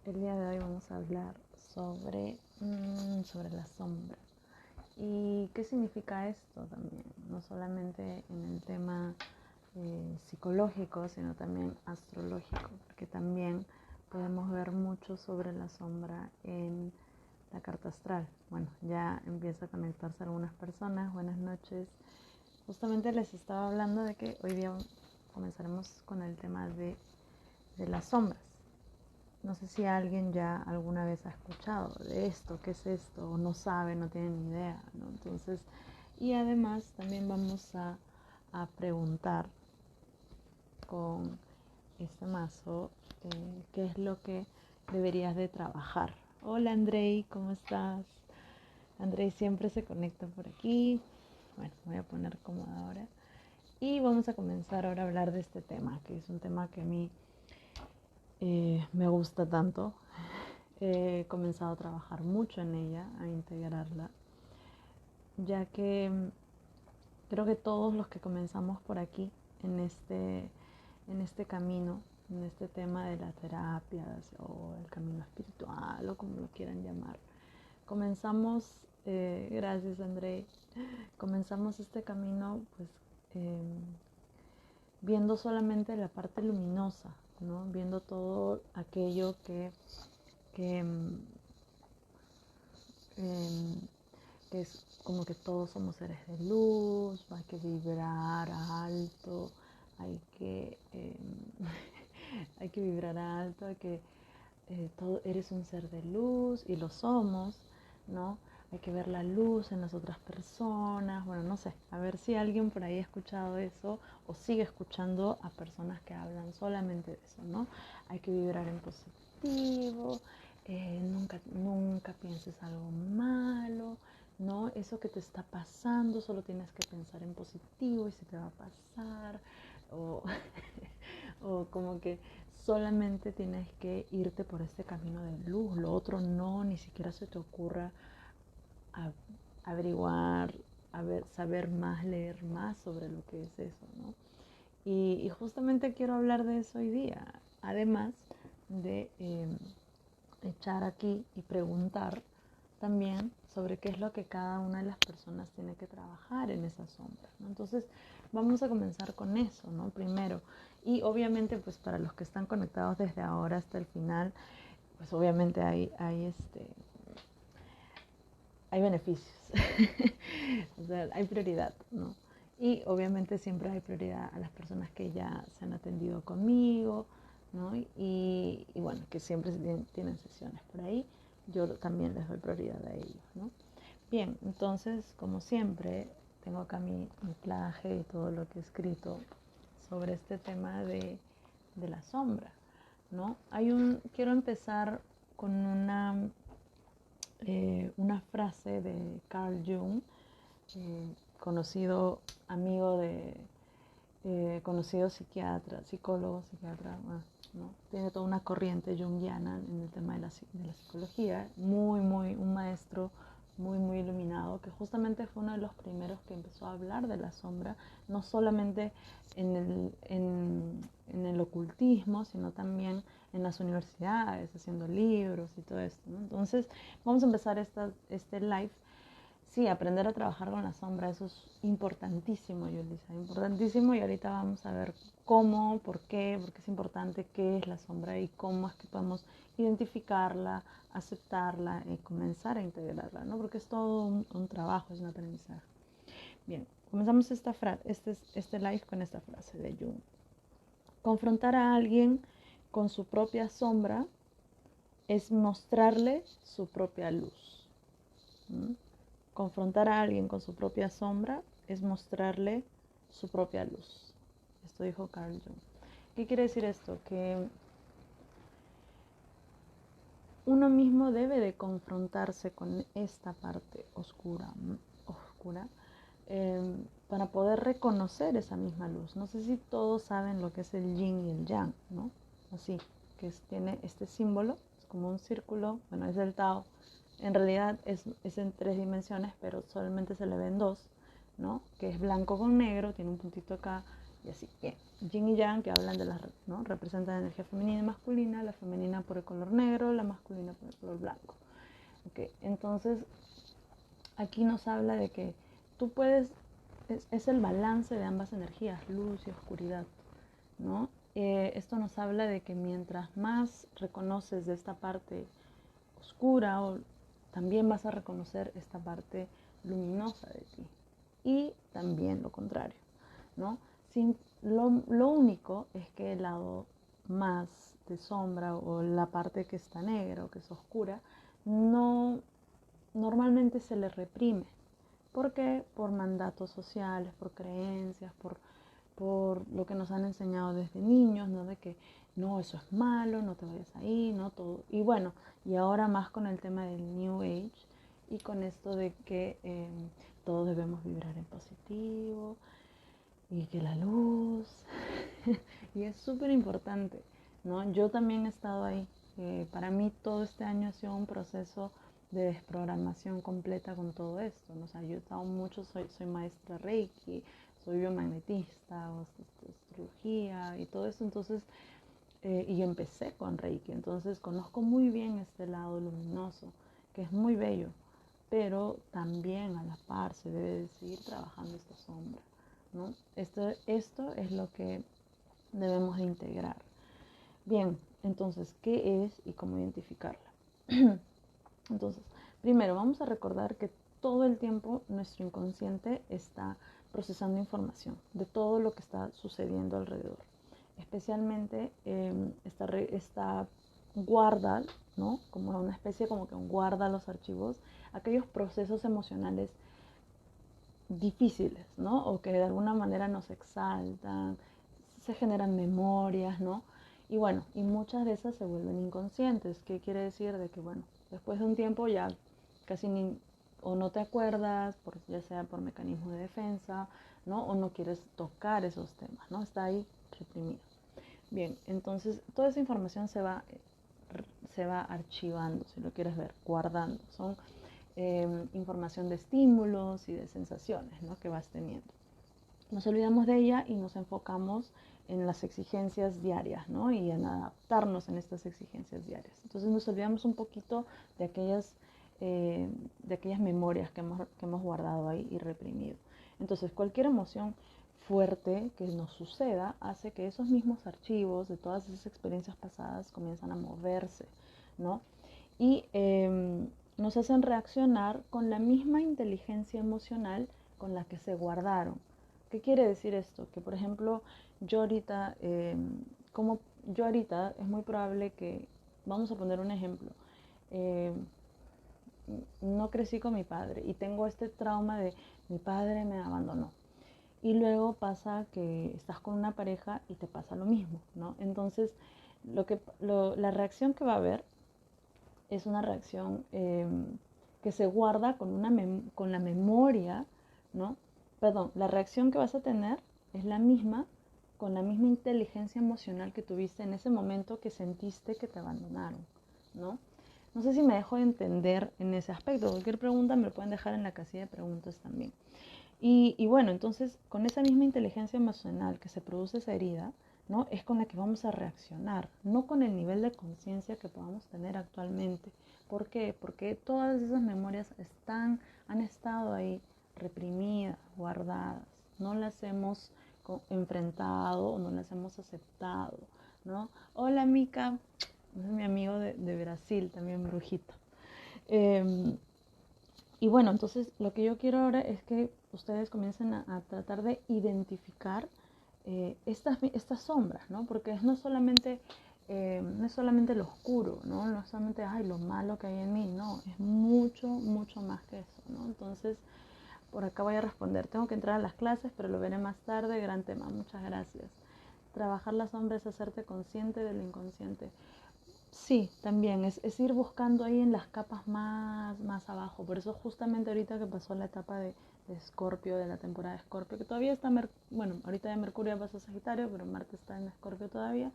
El día de hoy vamos a hablar sobre la sombra. ¿Y qué significa esto también? No solamente en el tema psicológico, sino también astrológico, porque también podemos ver mucho sobre la sombra en la carta astral. Bueno, ya empieza a conectarse algunas personas. Buenas noches. Justamente les estaba hablando de que hoy día comenzaremos con el tema de las sombras. No sé si alguien ya alguna vez ha escuchado de esto, qué es esto, o no sabe, no tiene ni idea, ¿no? Entonces, y además también vamos a preguntar con este mazo qué es lo que deberías de trabajar. Hola Andrei, ¿cómo estás? Andrei siempre se conecta por aquí. Bueno, me voy a poner cómoda ahora. Y vamos a comenzar ahora a hablar de este tema, que es un tema que a mí me gusta tanto. He comenzado a trabajar mucho en ella, a integrarla, ya que creo que todos los que comenzamos por aquí, en este camino, en este tema de la terapia o el camino espiritual o como lo quieran llamar, comenzamos, gracias André, comenzamos este camino pues viendo solamente la parte luminosa, ¿no? Viendo todo aquello que que es como que todos somos seres de luz, hay que vibrar alto, hay que, hay que vibrar alto, hay que, todo, eres un ser de luz y lo somos, ¿no? Hay que ver la luz en las otras personas, bueno, no sé, a ver si alguien por ahí ha escuchado eso o sigue escuchando a personas que hablan solamente de eso, ¿no? Hay que vibrar en positivo, nunca pienses algo malo, ¿no? Eso que te está pasando, solo tienes que pensar en positivo y se te va a pasar, o, o como que solamente tienes que irte por este camino de luz, lo otro no, ni siquiera se te ocurra averiguar, saber más, leer más sobre lo que es eso, ¿no? Y justamente quiero hablar de eso hoy día, además de echar aquí y preguntar también sobre qué es lo que cada una de las personas tiene que trabajar en esa sombra, ¿no? Entonces vamos a comenzar con eso, ¿no? Primero, y obviamente pues para los que están conectados desde ahora hasta el final, pues obviamente hay beneficios, o sea, hay prioridad, ¿no? Y obviamente siempre hay prioridad a las personas que ya se han atendido conmigo, ¿no? Y bueno, que siempre tienen sesiones por ahí, yo también les doy prioridad a ellos, ¿no? Bien, entonces, como siempre, tengo acá mi plaje y todo lo que he escrito sobre este tema de la sombra, ¿no? Quiero empezar con una frase de Carl Jung, conocido amigo conocido psiquiatra, psicólogo, psiquiatra, ¿no? Tiene toda una corriente junguiana en el tema de la psicología, un maestro muy iluminado, que justamente fue uno de los primeros que empezó a hablar de la sombra, no solamente en el ocultismo, sino también en las universidades, haciendo libros y todo esto, ¿no? Entonces, vamos a empezar este live. Sí, aprender a trabajar con la sombra, eso es importantísimo, Yulisa, importantísimo. Y ahorita vamos a ver cómo, por qué es importante, qué es la sombra y cómo es que podemos identificarla, aceptarla y comenzar a integrarla, ¿no? Porque es todo un trabajo, es un aprendizaje. Bien, comenzamos este live con esta frase de Jung. Confrontar a alguien con su propia sombra es mostrarle su propia luz. ¿Mm? Confrontar a alguien con su propia sombra es mostrarle su propia luz. Esto dijo Carl Jung. ¿Qué quiere decir esto? Que uno mismo debe de confrontarse con esta parte oscura para poder reconocer esa misma luz. No sé si todos saben lo que es el yin y el yang, ¿no? Así, tiene este símbolo, es como un círculo, bueno, es del Tao. En realidad es en 3 dimensiones, pero solamente se le ven 2, ¿no? Que es blanco con negro, tiene un puntito acá y así. Bien. Yin y Yang, que hablan de las, ¿no? Representan energía femenina y masculina, la femenina por el color negro, la masculina por el color blanco. Okay. Entonces, aquí nos habla de que tú puedes, es el balance de ambas energías, luz y oscuridad, ¿no? Esto nos habla de que mientras más reconoces de esta parte oscura, también vas a reconocer esta parte luminosa de ti. Y también lo contrario, ¿no? Lo único es que el lado más de sombra o la parte que está negra o que es oscura, normalmente se le reprime. ¿Por qué? Por mandatos sociales, por creencias, por lo que nos han enseñado desde niños, ¿no? De que no, eso es malo, no te vayas ahí, ¿no? Todo. Y bueno, y ahora más con el tema del New Age y con esto de que todos debemos vibrar en positivo y que la luz, y es súper importante, ¿no? Yo también he estado ahí. Para mí todo este año ha sido un proceso de desprogramación completa con todo esto, ¿no? O sea, yo he estado mucho, soy maestra Reiki, soy biomagnetista, astrología y todo eso, entonces, y yo empecé con Reiki, entonces conozco muy bien este lado luminoso, que es muy bello, pero también a la par se debe de seguir trabajando esta sombra, ¿no? Esto es lo que debemos de integrar. Bien, entonces, ¿qué es y cómo identificarla? Entonces, primero vamos a recordar que todo el tiempo nuestro inconsciente está procesando información de todo lo que está sucediendo alrededor. Especialmente está guarda, ¿no? Como una especie como que guarda los archivos, aquellos procesos emocionales difíciles, ¿no? O que de alguna manera nos exaltan, se generan memorias, ¿no? Y bueno, y muchas de esas se vuelven inconscientes. ¿Qué quiere decir? De que, bueno, después de un tiempo ya casi o no te acuerdas, ya sea por mecanismo de defensa, ¿no? O no quieres tocar esos temas, ¿no? Está ahí reprimido. Bien, entonces toda esa información se va archivando, si lo quieres ver, guardando. Son información de estímulos y de sensaciones, ¿no? Que vas teniendo. Nos olvidamos de ella y nos enfocamos en las exigencias diarias, ¿no? Y en adaptarnos en estas exigencias diarias. Entonces nos olvidamos un poquito de aquellas memorias que hemos guardado ahí y reprimido. Entonces cualquier emoción fuerte que nos suceda hace que esos mismos archivos de todas esas experiencias pasadas comienzan a moverse, ¿no? Y nos hacen reaccionar con la misma inteligencia emocional con la que se guardaron. ¿Qué quiere decir esto? Que por ejemplo, yo ahorita es muy probable que, vamos a poner un ejemplo, no crecí con mi padre y tengo este trauma de mi padre me abandonó. Y luego pasa que estás con una pareja y te pasa lo mismo, ¿no? Entonces, la reacción que va a haber es una reacción que se guarda con la memoria, ¿no? Perdón, la reacción que vas a tener es la misma, con la misma inteligencia emocional que tuviste en ese momento que sentiste que te abandonaron, ¿no? No sé si me dejo de entender en ese aspecto. Cualquier pregunta me lo pueden dejar en la casilla de preguntas también. Y bueno, entonces con esa misma inteligencia emocional que se produce esa herida, ¿no? Es con la que vamos a reaccionar, no con el nivel de conciencia que podamos tener actualmente. ¿Por qué? Porque todas esas memorias han estado ahí reprimidas, guardadas, no las hemos enfrentado o no las hemos aceptado, ¿no? Hola Mica, es mi amigo de Brasil, también brujito. Y bueno, entonces lo que yo quiero ahora es que ustedes comiencen a tratar de identificar estas sombras, ¿no? Porque no es solamente lo oscuro, ¿no? No es solamente lo malo que hay en mí, no, es mucho, mucho más que eso, ¿no? Entonces, por acá voy a responder. Tengo que entrar a las clases, pero lo veré más tarde. Gran tema, muchas gracias. Trabajar la sombra es hacerte consciente de lo inconsciente. Sí, también es ir buscando ahí en las capas más abajo. Por eso justamente ahorita que pasó la etapa de Escorpio, de la temporada de Escorpio, que todavía está, bueno, ahorita de Mercurio pasó a Sagitario, pero Marte está en Escorpio todavía,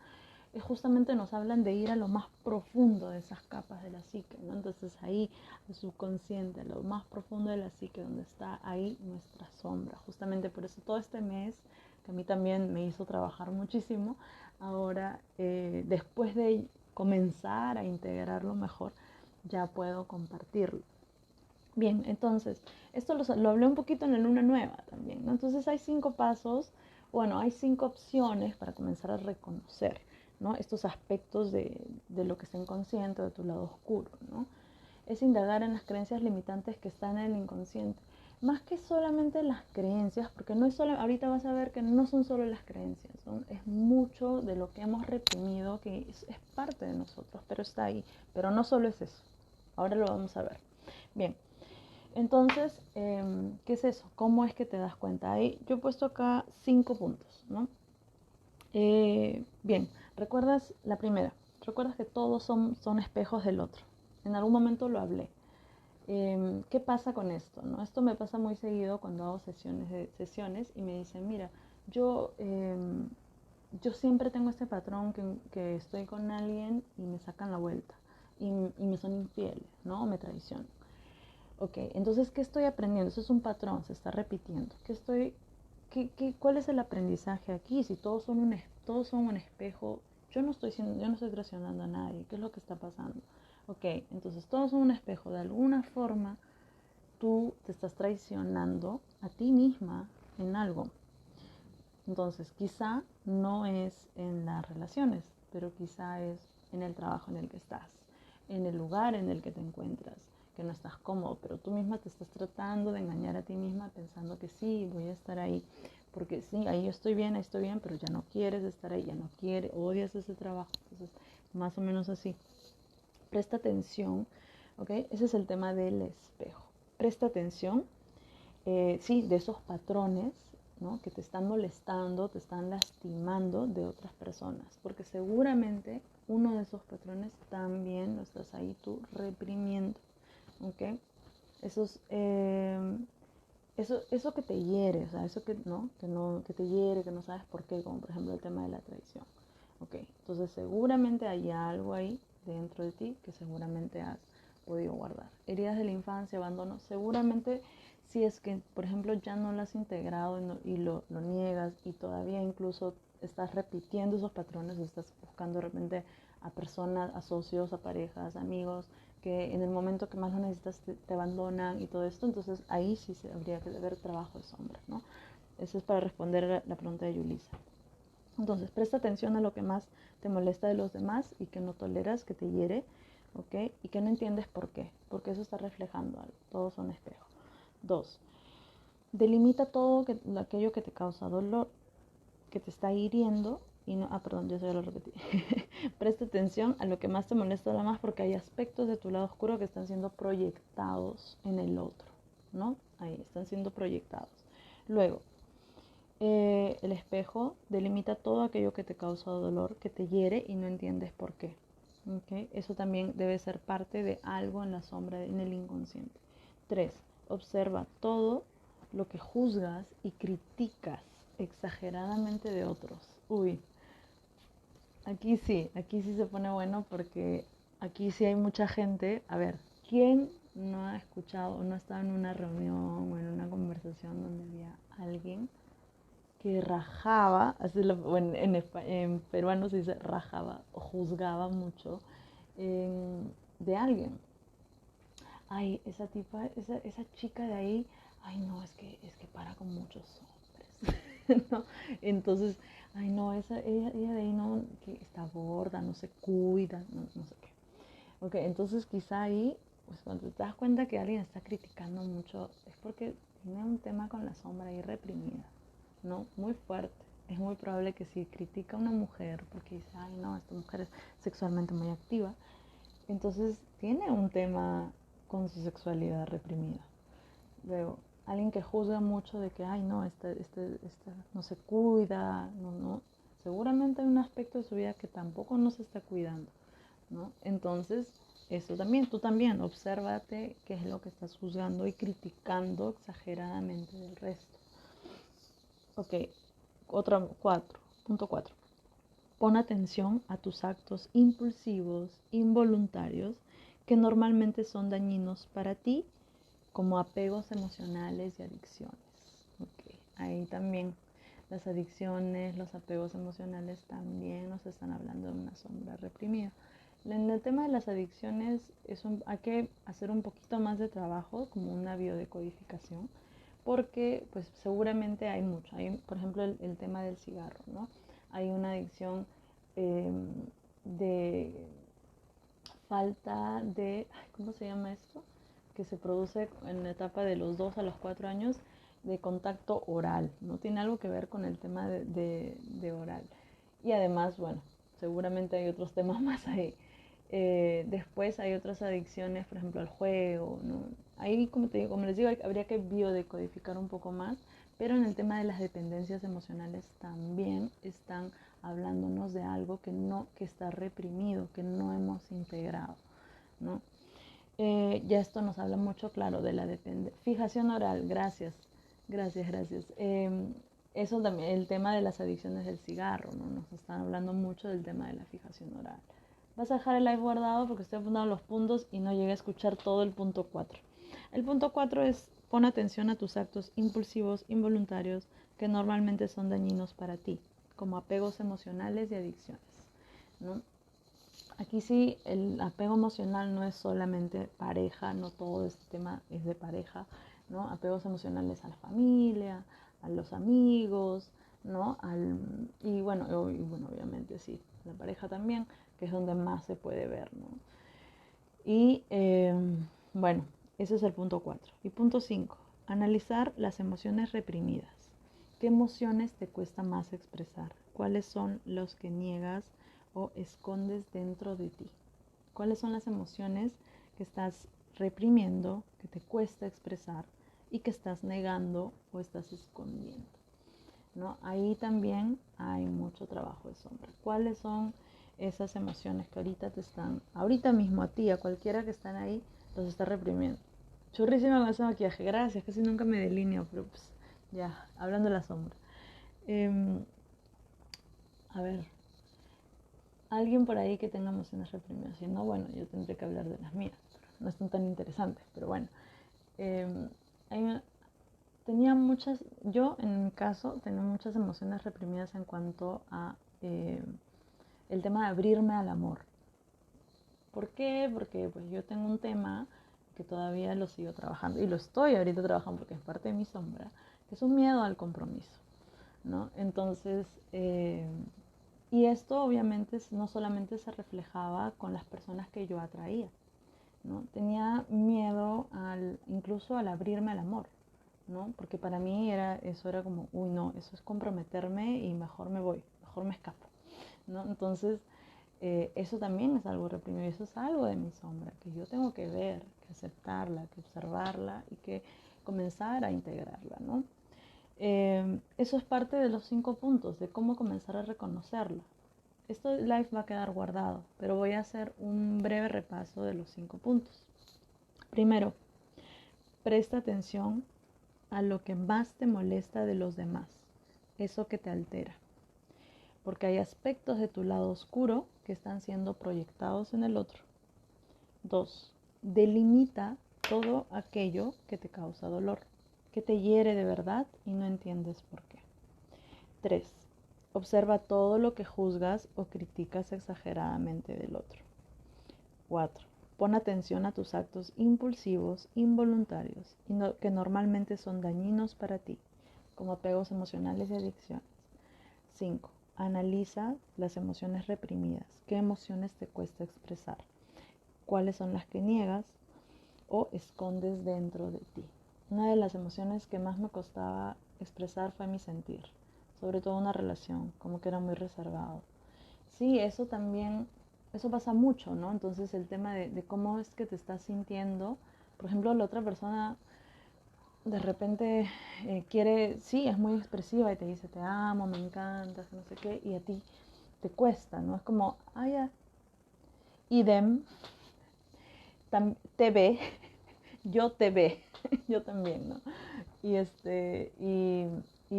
justamente nos hablan de ir a lo más profundo de esas capas de la psique, ¿no? Entonces ahí, el subconsciente, lo más profundo de la psique, donde está ahí nuestra sombra. Justamente por eso todo este mes que a mí también me hizo trabajar muchísimo, ahora después de comenzar a integrarlo mejor, ya puedo compartirlo. Bien, entonces, esto lo hablé un poquito en la luna nueva también, ¿no? Entonces hay 5 pasos, bueno, hay 5 opciones para comenzar a reconocer, ¿no? Estos aspectos de lo que está inconsciente, de tu lado oscuro, ¿no? Es indagar en las creencias limitantes que están en el inconsciente. Más que solamente las creencias, porque no es solo, ahorita vas a ver que no son solo las creencias, es mucho de lo que hemos reprimido, que es parte de nosotros, pero está ahí. Pero no solo es eso, ahora lo vamos a ver. Bien, entonces, ¿qué es eso? ¿Cómo es que te das cuenta? Ahí yo he puesto acá 5 puntos, ¿no? Bien, ¿recuerdas la primera? Recuerdas que todos son espejos del otro. En algún momento lo hablé. ¿Qué pasa con esto? ¿No? Esto me pasa muy seguido cuando hago sesiones y me dicen, mira, yo, yo siempre tengo este patrón que estoy con alguien y me sacan la vuelta y me son infieles, ¿no? O me traicionan. Ok, entonces, ¿qué estoy aprendiendo? Eso es un patrón, se está repitiendo. ¿Cuál es el aprendizaje aquí? Si todos son un espejo, yo no estoy traicionando a nadie. ¿Qué es lo que está pasando? Ok, entonces todos son un espejo. De alguna forma, tú te estás traicionando a ti misma en algo. Entonces, quizá no es en las relaciones, pero quizá es en el trabajo en el que estás, en el lugar en el que te encuentras, que no estás cómodo, pero tú misma te estás tratando de engañar a ti misma pensando que sí, voy a estar ahí, porque sí, ahí estoy bien, pero ya no quieres estar ahí, ya no quieres, odias ese trabajo. Entonces, más o menos así. Presta atención, ¿ok? Ese es el tema del espejo. Presta atención, sí, de esos patrones, ¿no? Que te están molestando, te están lastimando de otras personas, porque seguramente uno de esos patrones también lo estás ahí tú reprimiendo, ¿ok? Eso que te hiere, o sea, eso que te hiere, que no sabes por qué, como por ejemplo el tema de la traición, ¿ok? Entonces seguramente hay algo ahí dentro de ti que seguramente has podido guardar. Heridas de la infancia, abandono, seguramente si es que, por ejemplo, ya no lo has integrado y lo niegas y todavía incluso estás repitiendo esos patrones o estás buscando de repente a personas, a socios, a parejas, amigos, que en el momento que más lo necesitas te abandonan y todo esto, entonces ahí sí habría que haber trabajo de sombra, ¿no? Eso es para responder a la pregunta de Yulisa. Entonces, presta atención a lo que más te molesta de los demás y que no toleras, que te hiere, ¿ok? Y que no entiendes por qué, porque eso está reflejando algo, todos son espejos. 2. Delimita todo aquello que te causa dolor, que te está hiriendo y no, perdón, yo ya lo repetí. Presta atención a lo que más te molesta de más porque hay aspectos de tu lado oscuro que están siendo proyectados en el otro, ¿no? Ahí están siendo proyectados. Luego, el espejo delimita todo aquello que te causa dolor, que te hiere y no entiendes por qué. ¿Okay? Eso también debe ser parte de algo en la sombra, en el inconsciente. 3. Observa todo lo que juzgas y criticas exageradamente de otros. Uy, aquí sí se pone bueno porque aquí sí hay mucha gente. A ver, ¿quién no ha escuchado o no ha estado en una reunión o en una conversación donde había alguien que rajaba, así en peruano se dice rajaba o juzgaba mucho de alguien? Ay, esa tipa, esa chica de ahí, ay no, es que para con muchos hombres, ¿no? Entonces, ay no, ella de ahí no, que está gorda, no se cuida, no sé qué. Ok, entonces quizá ahí, pues cuando te das cuenta que alguien está criticando mucho, es porque tiene un tema con la sombra ahí reprimida, ¿no? Muy fuerte. Es muy probable que si critica a una mujer porque dice, ay no, esta mujer es sexualmente muy activa, entonces tiene un tema con su sexualidad reprimida. Luego, alguien que juzga mucho de que, ay no, esta no se cuida, no, seguramente hay un aspecto de su vida que tampoco no se está cuidando, ¿no? Entonces, eso también, tú también, obsérvate qué es lo que estás juzgando y criticando exageradamente del resto. Ok, punto 4. Pon atención a tus actos impulsivos, involuntarios, que normalmente son dañinos para ti, como apegos emocionales y adicciones. Okay. Ahí también Las adicciones, los apegos emocionales también nos están hablando de una sombra reprimida. En el tema de las adicciones hay que hacer un poquito más de trabajo, como una biodecodificación, porque pues seguramente hay mucho. Hay, por ejemplo, el tema del cigarro, ¿no? Hay una adicción de falta de, ¿cómo se llama esto? Que se produce en la etapa de los 2 a los 4 años de contacto oral, ¿no? Tiene algo que ver con el tema de oral. Y además, bueno, seguramente hay otros temas más ahí. Después hay otras adicciones, por ejemplo, al juego, ¿no? Ahí, como les digo, habría que biodecodificar un poco más, pero en el tema de las dependencias emocionales también están hablándonos de algo que está reprimido, que no hemos integrado, ¿no? Ya esto nos habla mucho, claro, de la fijación oral. Gracias. Eso también, el tema de las adicciones del cigarro, ¿no? Nos están hablando mucho del tema de la fijación oral. Vas a dejar el live guardado porque estoy apuntando los puntos y no llegué a escuchar todo el punto 4. El punto 4 es: pon atención a tus actos impulsivos, involuntarios, que normalmente son dañinos para ti, como apegos emocionales y adicciones, ¿no? Aquí sí, el apego emocional no es solamente pareja, no todo este tema es de pareja, ¿no? Apegos emocionales a la familia, a los amigos, ¿no? Y bueno, obviamente sí, la pareja también, que es donde más se puede ver, ¿no? Y bueno, ese es el punto 4. Y punto 5, analizar las emociones reprimidas. ¿Qué emociones te cuesta más expresar? ¿Cuáles son los que niegas o escondes dentro de ti? ¿Cuáles son las emociones que estás reprimiendo, que te cuesta expresar y que estás negando o estás escondiendo, ¿no? Ahí también hay mucho trabajo de sombra. ¿Cuáles son esas emociones que ahorita mismo a ti, a cualquiera que están ahí, los está reprimiendo? Churrísima con ese maquillaje, gracias, casi nunca me delineo, pero pues ya, hablando de la sombra. A ver, alguien por ahí que tenga emociones reprimidas. Si no, bueno, yo tendré que hablar de las mías. No están tan interesantes, pero bueno. Tenía muchas, yo en mi caso, tenía muchas emociones reprimidas en cuanto a el tema de abrirme al amor. ¿Por qué? Porque pues yo tengo un tema que todavía lo sigo trabajando y lo estoy ahorita trabajando porque es parte de mi sombra, que es un miedo al compromiso, ¿no? Entonces, y esto obviamente no solamente se reflejaba con las personas que yo atraía, ¿no? Tenía miedo incluso al abrirme al amor, ¿no? Porque para mí eso era como, uy, no, eso es comprometerme y mejor me voy, mejor me escapo, ¿no? Entonces, eso también es algo reprimido, eso es algo de mi sombra, que yo tengo que ver, que aceptarla, que observarla y que comenzar a integrarla, ¿no? Eso es parte de los 5 puntos, de cómo comenzar a reconocerla. Esto live va a quedar guardado, pero voy a hacer un breve repaso de los 5 puntos. Primero, presta atención a lo que más te molesta de los demás, eso que te altera, porque hay aspectos de tu lado oscuro que están siendo proyectados en el otro. 2. Delimita todo aquello que te causa dolor, que te hiere de verdad y no entiendes por qué. 3. Observa todo lo que juzgas o criticas exageradamente del otro. 4. Pon atención a tus actos impulsivos, involuntarios, que normalmente son dañinos para ti, como apegos emocionales y adicciones. 5. Analiza las emociones reprimidas. ¿Qué emociones te cuesta expresar? ¿Cuáles son las que niegas o escondes dentro de ti? Una de las emociones que más me costaba expresar fue mi sentir, sobre todo una relación, como que era muy reservado. Sí, eso también, eso pasa mucho, ¿no? Entonces el tema de cómo es que te estás sintiendo, por ejemplo, la otra persona de repente sí, es muy expresiva y te dice te amo, me encantas, no sé qué, y a ti te cuesta, ¿no? Es como, ya, idem, te ve, yo te ve, yo también, ¿no? Y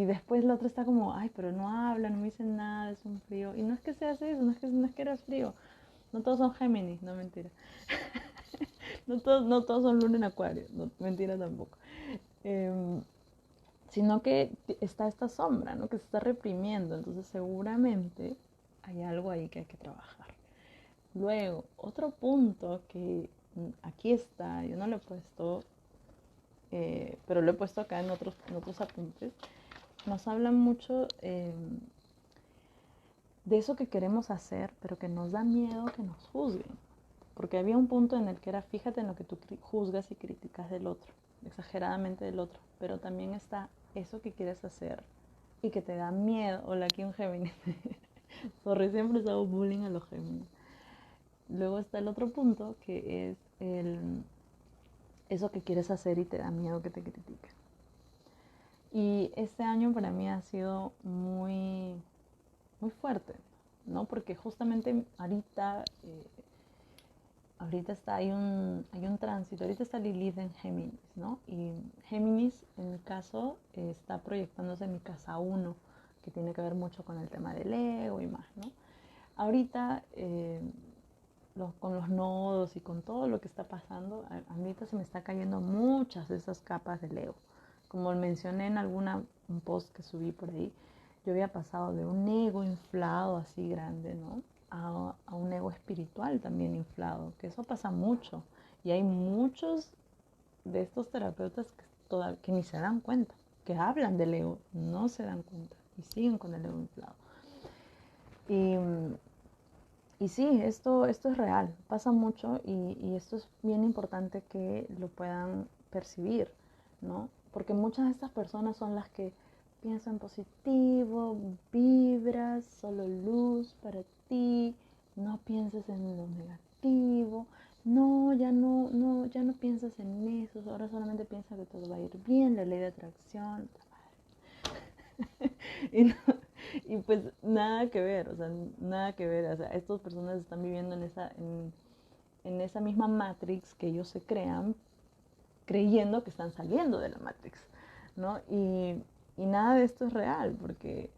después la otra está como, ay, pero no habla, no me dice nada, es un frío. Y no es que seas eso, no es que eres frío. No todos son Géminis, no, mentira. No todos son Luna en Acuario, no, mentira tampoco. sino que está esta sombra, ¿no? Que se está reprimiendo. Entonces seguramente hay algo ahí que hay que trabajar. Luego, otro punto que aquí está, yo no lo he puesto, pero lo he puesto acá en otros apuntes, nos habla mucho de eso que queremos hacer, pero que nos da miedo que nos juzguen. Porque había un punto en el que era, fíjate en lo que tú juzgas y criticas del otro, exageradamente del otro, pero también está eso que quieres hacer y que te da miedo. Hola, aquí un Géminis. Sorry, siempre hago bullying a los Géminis. Luego está el otro punto, que es eso que quieres hacer y te da miedo que te critiquen. Y este año para mí ha sido muy, muy fuerte, ¿no? Porque justamente ahorita hay un tránsito, ahorita está Lilith en Géminis, ¿no? Y Géminis, en mi caso, está proyectándose en mi casa 1, que tiene que ver mucho con el tema del ego y más, ¿no? Ahorita, con los nodos y con todo lo que está pasando, ahorita se me está cayendo muchas de esas capas del ego. Como mencioné en un post que subí por ahí, yo había pasado de un ego inflado así grande, ¿no? A un ego espiritual también inflado, que eso pasa mucho. Y hay muchos de estos terapeutas que ni se dan cuenta, que hablan del ego, no se dan cuenta y siguen con el ego inflado. Y sí, esto es real, pasa mucho y esto es bien importante que lo puedan percibir, ¿no? Porque muchas de estas personas son las que piensan positivo, vibras, solo luz para ti, no pienses en lo negativo, no, ya no piensas en eso, ahora solamente piensa que todo va a ir bien, la ley de atracción. y, no, y pues nada que ver, o sea, nada que ver, o sea, estas personas están viviendo en esa misma Matrix que ellos se crean, creyendo que están saliendo de la Matrix, ¿no? Y nada de esto es real, porque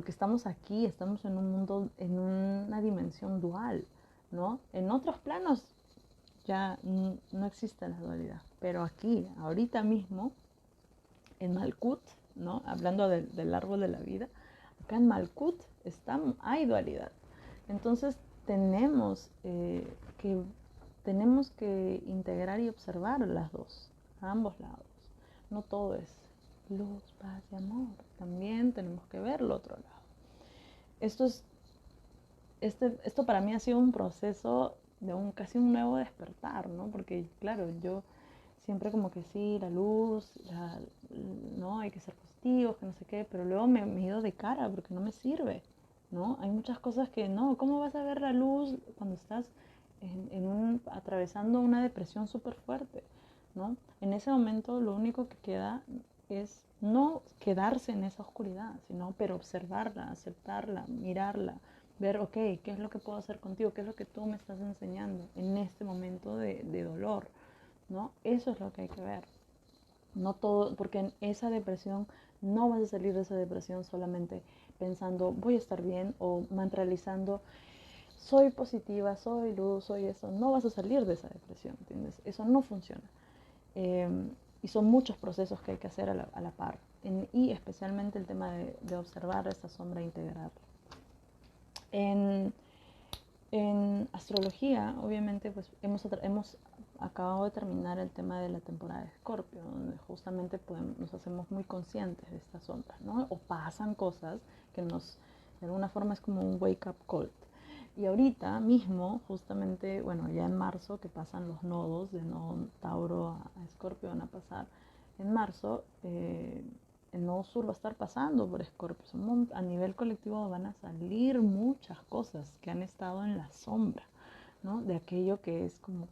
estamos aquí, estamos en un mundo, en una dimensión dual, ¿no? En otros planos ya no existe la dualidad, pero aquí, ahorita mismo, en Malkut, ¿no? Hablando del árbol de la vida, acá en Malkut hay dualidad. Entonces tenemos que integrar y observar las dos, a ambos lados. No todo es luz, paz y amor. También tenemos que ver el otro lado. Esto para mí ha sido un proceso de casi un nuevo despertar, ¿no? Porque claro, yo siempre como que sí, la luz, no, hay que ser positivos, que no sé qué, pero luego me he ido de cara porque no me sirve, ¿no? Hay muchas cosas que no, ¿cómo vas a ver la luz cuando estás atravesando una depresión súper fuerte, ¿no? En ese momento lo único que queda es no quedarse en esa oscuridad, sino pero observarla, aceptarla, mirarla, ver, ok, ¿qué es lo que puedo hacer contigo? ¿Qué es lo que tú me estás enseñando en este momento de dolor? ¿No? Eso es lo que hay que ver. No todo, porque en esa depresión no vas a salir de esa depresión solamente pensando voy a estar bien o mantralizando soy positiva, soy luz, soy eso. No vas a salir de esa depresión, ¿entiendes? Eso no funciona. Eh, y son muchos procesos que hay que hacer a la par. Y especialmente el tema de observar esa sombra e integrarla. En astrología, obviamente, pues hemos acabado de terminar el tema de la temporada de Escorpio, donde justamente nos hacemos muy conscientes de estas sombras, ¿no? O pasan cosas que de alguna forma es como un wake up call. Y ahorita mismo, justamente, bueno, ya en marzo, que pasan los nodos de nodo Tauro a Escorpio, van a pasar en marzo, el nodo sur va a estar pasando por Escorpio. A nivel colectivo van a salir muchas cosas que han estado en la sombra, ¿no? De aquello que es como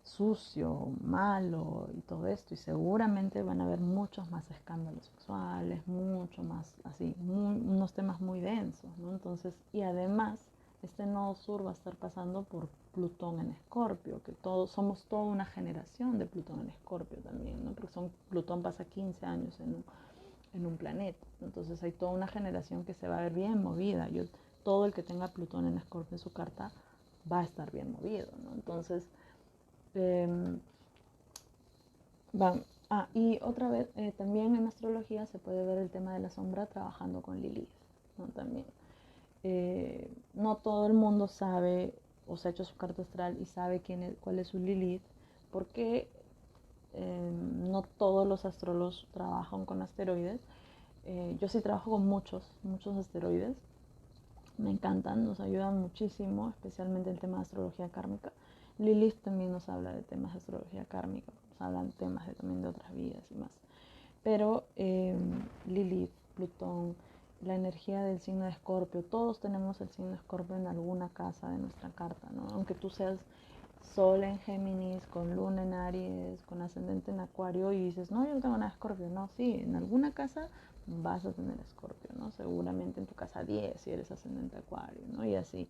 sucio, malo y todo esto. Y seguramente van a haber muchos más escándalos sexuales, mucho más así, unos temas muy densos, ¿no? Entonces, y además, este nodo sur va a estar pasando por Plutón en Escorpio, que somos toda una generación de Plutón en Escorpio también, ¿no? Porque Plutón pasa 15 años en un planeta. Entonces hay toda una generación que se va a ver bien movida. Todo el que tenga Plutón en Escorpio en su carta va a estar bien movido, ¿no? Entonces, Y otra vez, también en astrología se puede ver el tema de la sombra trabajando con Lilith, ¿no? También. No todo el mundo sabe o se ha hecho su carta astral y sabe cuál es su Lilith, porque no todos los astrólogos trabajan con asteroides. Yo sí trabajo con muchos asteroides. Me encantan, nos ayudan muchísimo, especialmente el tema de astrología kármica. Lilith también nos habla de temas de astrología kármica, nos hablan temas también de otras vidas y más. Pero Lilith, Plutón, la energía del signo de Escorpio, todos tenemos el signo de Escorpio en alguna casa de nuestra carta, ¿no? Aunque tú seas Sol en Géminis, con Luna en Aries, con ascendente en Acuario y dices, no, yo no tengo nada de Escorpio. No, sí, en alguna casa vas a tener Escorpio, ¿no? Seguramente en tu casa 10 si eres ascendente Acuario, ¿no? Y así.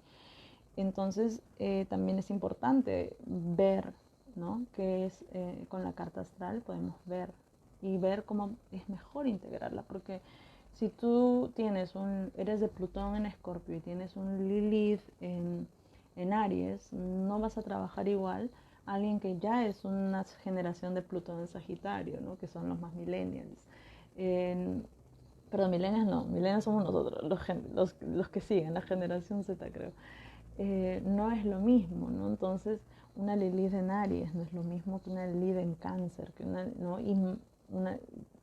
Entonces, también es importante ver, ¿no? Que es con la carta astral podemos ver y ver cómo es mejor integrarla, porque si tú eres de Plutón en Escorpio y tienes un Lilith en Aries, no vas a trabajar igual a alguien que ya es una generación de Plutón en Sagitario, ¿no? Que son los más millennials. Perdón, millennials somos nosotros, los que siguen, la generación Z creo. No es lo mismo, ¿no? Entonces, una Lilith en Aries no es lo mismo que una Lilith en Cáncer, ¿no?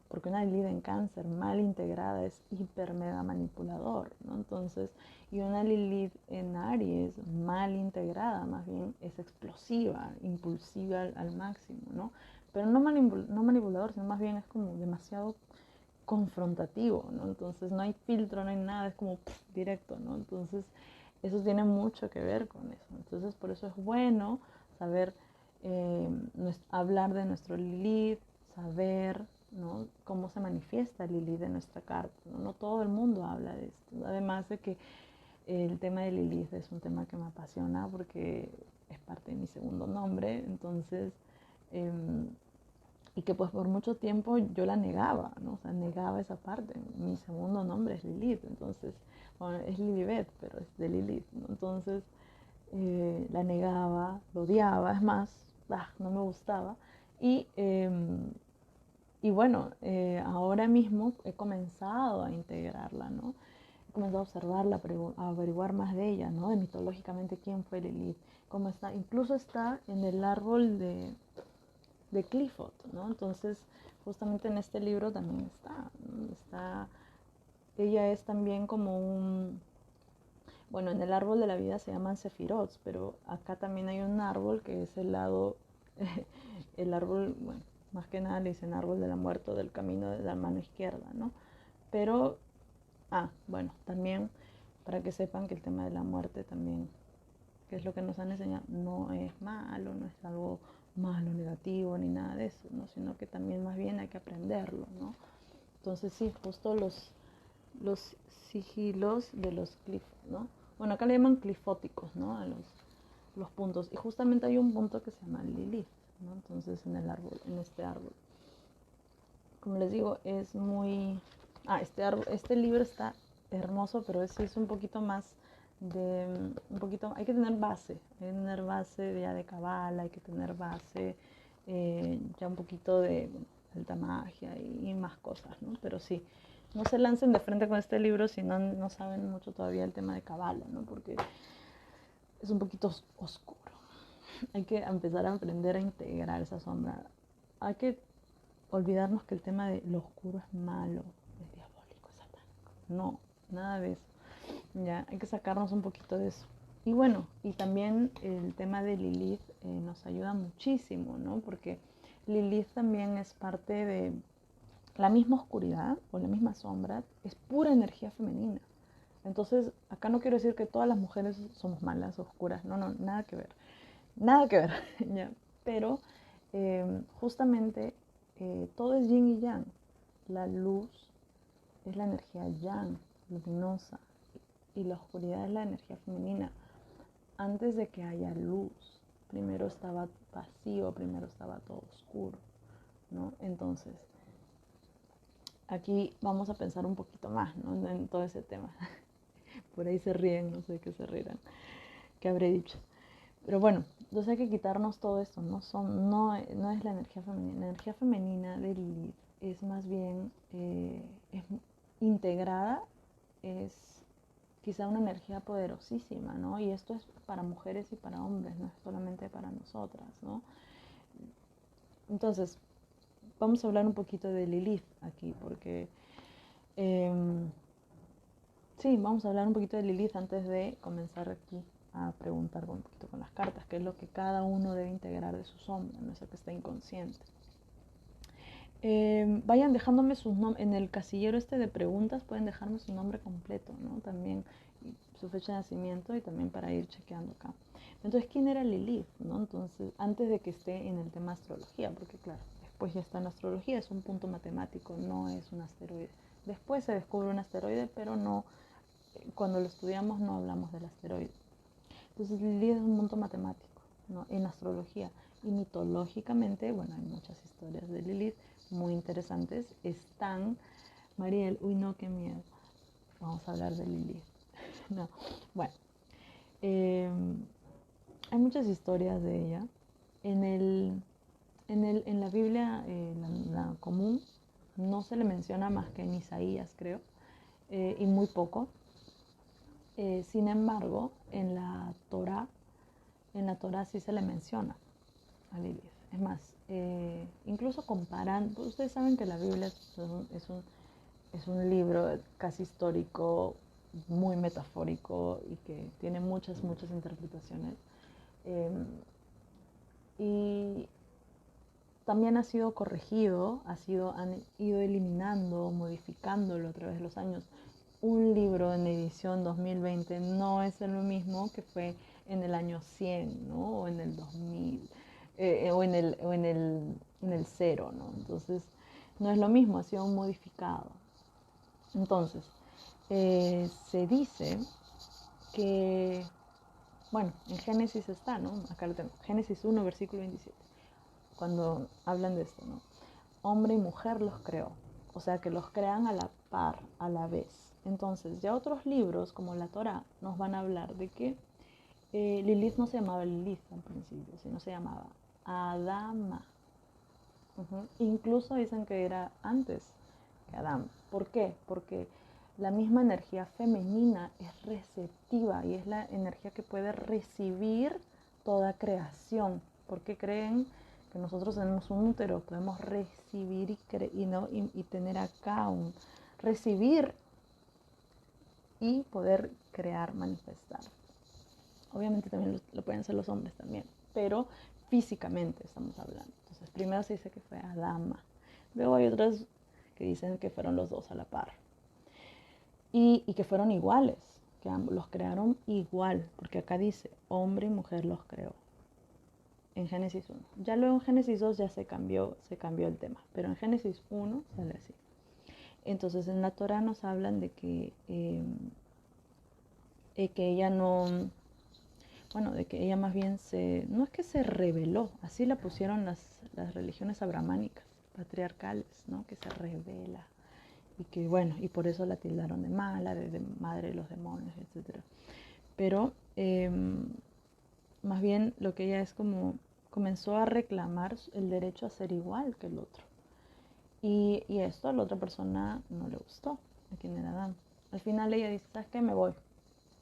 Porque una Lilith en Cáncer mal integrada es hiper mega manipulador, ¿no? Entonces, y una Lilith en Aries mal integrada más bien es explosiva, impulsiva al máximo, ¿no? Pero no manipulador, sino más bien es como demasiado confrontativo, ¿no? Entonces no hay filtro, no hay nada, es como directo, ¿no? Entonces eso tiene mucho que ver con eso. Entonces por eso es bueno saber hablar de nuestro Lilith, saber, ¿no? Cómo se manifiesta Lilith en nuestra carta, ¿no? No todo el mundo habla de esto. Además de que el tema de Lilith es un tema que me apasiona porque es parte de mi segundo nombre, entonces y que pues por mucho tiempo yo la negaba, ¿no? O sea, negaba esa parte. Mi segundo nombre es Lilith, entonces, bueno, es Lilibet, pero es de Lilith, ¿no? Entonces, la negaba, lo odiaba, es más, no me gustaba. Y, y bueno, ahora mismo he comenzado a integrarla, ¿no? He comenzado a observarla, a averiguar más de ella, ¿no? De mitológicamente quién fue Lilith, cómo está. Incluso está en el árbol de Clifford, ¿no? Entonces, justamente en este libro también está, ella es también como bueno, en el árbol de la vida se llaman Sefirot, pero acá también hay un árbol que es el lado, el árbol, bueno, más que nada le dicen árbol de la muerte o del camino de la mano izquierda, ¿no? Pero, bueno, también para que sepan que el tema de la muerte también, que es lo que nos han enseñado, no es malo, no es algo malo, negativo, ni nada de eso, ¿no? Sino que también más bien hay que aprenderlo, ¿no? Entonces sí, justo los sigilos de los clifos, ¿no? Bueno, acá le llaman clifóticos, ¿no? A los puntos. Y justamente hay un punto que se llama Lilith, ¿no? Entonces en el árbol, en este árbol. Como les digo, es muy... este libro está hermoso, pero es un poquito más hay que tener base, ya de cabala, hay que tener base, ya un poquito de alta magia y más cosas, ¿no? Pero sí, no se lancen de frente con este libro si no saben mucho todavía el tema de cabala, ¿no? Porque es un poquito oscuro. Hay que empezar a aprender a integrar esa sombra. Hay que olvidarnos que el tema de lo oscuro es malo, es diabólico, es satánico. No, nada de eso. Ya, hay que sacarnos un poquito de eso. Y bueno, y también el tema de Lilith nos ayuda muchísimo, ¿no? Porque Lilith también es parte de la misma oscuridad o la misma sombra, es pura energía femenina. Entonces, acá no quiero decir que todas las mujeres somos malas, oscuras, no, nada que ver. Nada que ver, ¿ya? Pero justamente todo es yin y yang. La luz es la energía yang, luminosa, y la oscuridad es la energía femenina. Antes de que haya luz, primero estaba vacío, primero estaba todo oscuro, ¿no? Entonces, aquí vamos a pensar un poquito más, ¿no? En todo ese tema. Por ahí se ríen, no sé qué se rirán, qué habré dicho. Pero bueno, entonces hay que quitarnos todo esto, no es la energía femenina. La energía femenina de Lilith es más bien es integrada, es quizá una energía poderosísima, ¿no? Y esto es para mujeres y para hombres, no es solamente para nosotras, ¿no? Entonces, vamos a hablar un poquito de Lilith aquí, porque sí, vamos a hablar un poquito de Lilith antes de comenzar aquí a preguntar un poquito con las cartas, qué es lo que cada uno debe integrar de su sombra, no es el que está inconsciente. Vayan dejándome sus nombres, en el casillero este de preguntas pueden dejarme su nombre completo, ¿no? También su fecha de nacimiento y también para ir chequeando acá. Entonces, ¿quién era Lilith, no? Entonces, antes de que esté en el tema astrología, porque claro, después ya está en la astrología, es un punto matemático, no es un asteroide. Después se descubre un asteroide, pero no, cuando lo estudiamos no hablamos del asteroide. Entonces Lilith es un punto matemático, ¿no? En astrología. Y mitológicamente, bueno, hay muchas historias de Lilith muy interesantes. Están, Mariel, uy no, qué miedo. Vamos a hablar de Lilith. No, bueno, hay muchas historias de ella. En la Biblia, la común, no se le menciona más que en Isaías, creo, y muy poco. Sin embargo, en la Torá sí se le menciona a Lilith. Es más, incluso comparando, ustedes saben que la Biblia es un libro casi histórico, muy metafórico y que tiene muchas, muchas interpretaciones. Y también ha sido corregido, han ido eliminando, modificándolo a través de los años. Un libro en edición 2020 no es lo mismo que fue en el año 100, ¿no? O en el 2000, en el 0, ¿no? Entonces, no es lo mismo, ha sido modificado. Entonces, se dice que, bueno, en Génesis está, ¿no? Acá lo tengo, Génesis 1, versículo 27, cuando hablan de esto, ¿no? Hombre y mujer los creó, o sea que los crean a la par, a la vez. Entonces, ya otros libros, como la Torá, nos van a hablar de que Lilith no se llamaba Lilith al principio, sino se llamaba Adama. Incluso dicen que era antes que Adán. ¿Por qué? Porque la misma energía femenina es receptiva y es la energía que puede recibir toda creación. Porque creen que nosotros tenemos un útero, podemos recibir y tener acá un recibir y poder crear, manifestar. Obviamente también lo pueden hacer los hombres también, pero físicamente estamos hablando. Entonces, primero se dice que fue Adama. Luego hay otras que dicen que fueron los dos a la par. Y que fueron iguales, que ambos los crearon igual, porque acá dice, hombre y mujer los creó. En Génesis 1. Ya luego en Génesis 2 ya se cambió el tema, pero en Génesis 1 sale así. Entonces en la Torah nos hablan de que ella no, bueno, de que ella más bien no es que se rebeló, así la pusieron las religiones abrahámicas, patriarcales, ¿no? Que se revela y que bueno, y por eso la tildaron de mala, de madre de los demonios, etc. Pero más bien lo que ella es como comenzó a reclamar el derecho a ser igual que el otro. Y esto a la otra persona no le gustó, a quien era Adán. Al final ella dice, ¿sabes qué? Me voy.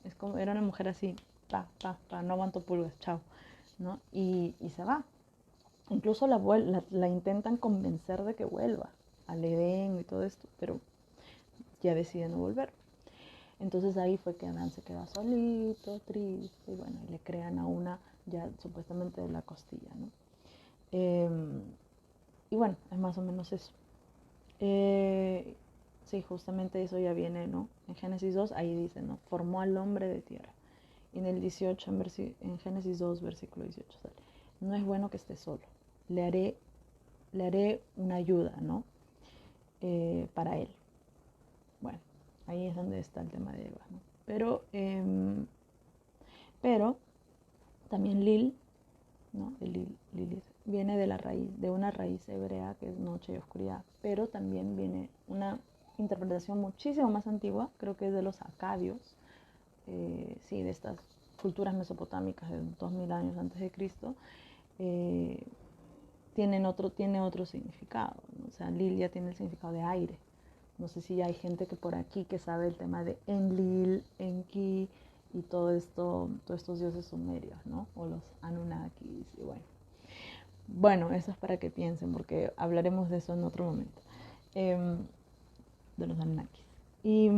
Es como, era una mujer así, no aguanto pulgas, chao, ¿no? Y se va. Incluso la intentan convencer de que vuelva al Edén y todo esto, pero ya decide no volver. Entonces ahí fue que Adán se queda solito, triste, y bueno, y le crean a una ya supuestamente de la costilla, ¿no? Y bueno, es más o menos eso. Sí, justamente eso ya viene, ¿no? En Génesis 2, ahí dice, ¿no? Formó al hombre de tierra. Y en el 18, en Génesis 2, versículo 18, sale, no es bueno que esté solo. Le haré una ayuda, ¿no? Para él. Bueno, ahí es donde está el tema de Eva, ¿no? Pero también ¿no? Lilith viene de la raíz, de una raíz hebrea que es noche y oscuridad, pero también viene una interpretación muchísimo más antigua, creo que es de los acadios, sí, de estas culturas mesopotámicas de 2000 años antes de Cristo, tiene otro significado, ¿no? O sea, Lilia tiene el significado de aire. No sé si hay gente que por aquí que sabe el tema de Enlil, Enki y todo esto, todos estos dioses sumerios, ¿no? O los Anunnakis y bueno. Bueno, eso es para que piensen, porque hablaremos de eso en otro momento, de los Anunnakis. Y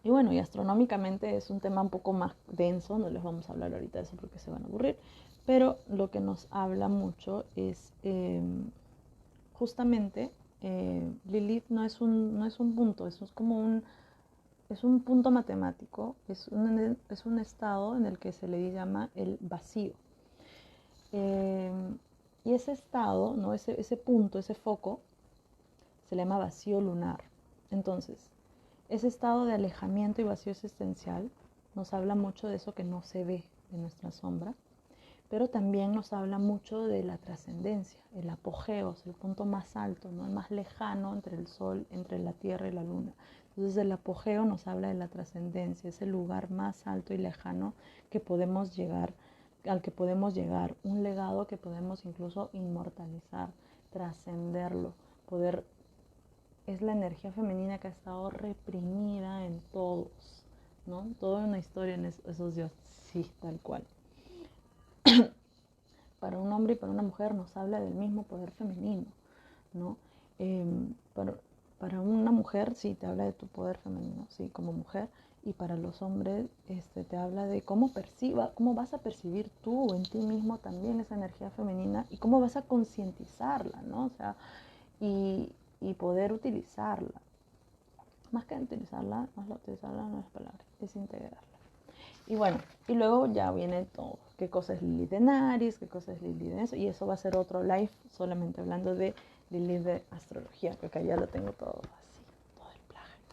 bueno, y astronómicamente es un tema un poco más denso, no les vamos a hablar ahorita de eso porque se van a aburrir, pero lo que nos habla mucho es justamente, Lilith no es un punto, eso es como es un punto matemático, es un estado en el que se le llama el vacío. Y ese estado, ¿no? ese punto, ese foco, se le llama vacío lunar. Entonces, ese estado de alejamiento y vacío existencial nos habla mucho de eso que no se ve de nuestra sombra, pero también nos habla mucho de la trascendencia, el apogeo, el punto más alto, ¿no? El más lejano entre el sol, entre la tierra y la luna. Entonces el apogeo nos habla de la trascendencia, es el lugar más alto y lejano que podemos llegar, al que podemos llegar, un legado que podemos incluso inmortalizar, trascenderlo, poder. Es la energía femenina que ha estado reprimida en todos, ¿no? Toda una historia en esos dioses, sí, tal cual. Para un hombre y para una mujer nos habla del mismo poder femenino, ¿no? Eh, para, para una mujer sí te habla de tu poder femenino, sí, como mujer, y para los hombres te habla de cómo vas a percibir tú en ti mismo también esa energía femenina y cómo vas a concientizarla, ¿no? O sea, y poder utilizarla. Más que utilizarla no es palabra, es integrarla. Y bueno, y luego ya viene todo. ¿Qué cosa es Lilith de Aries? ¿Qué cosa es Lilith de eso? Y eso va a ser otro live solamente hablando de Lilith de astrología, porque ya lo tengo todo así, todo el plagio.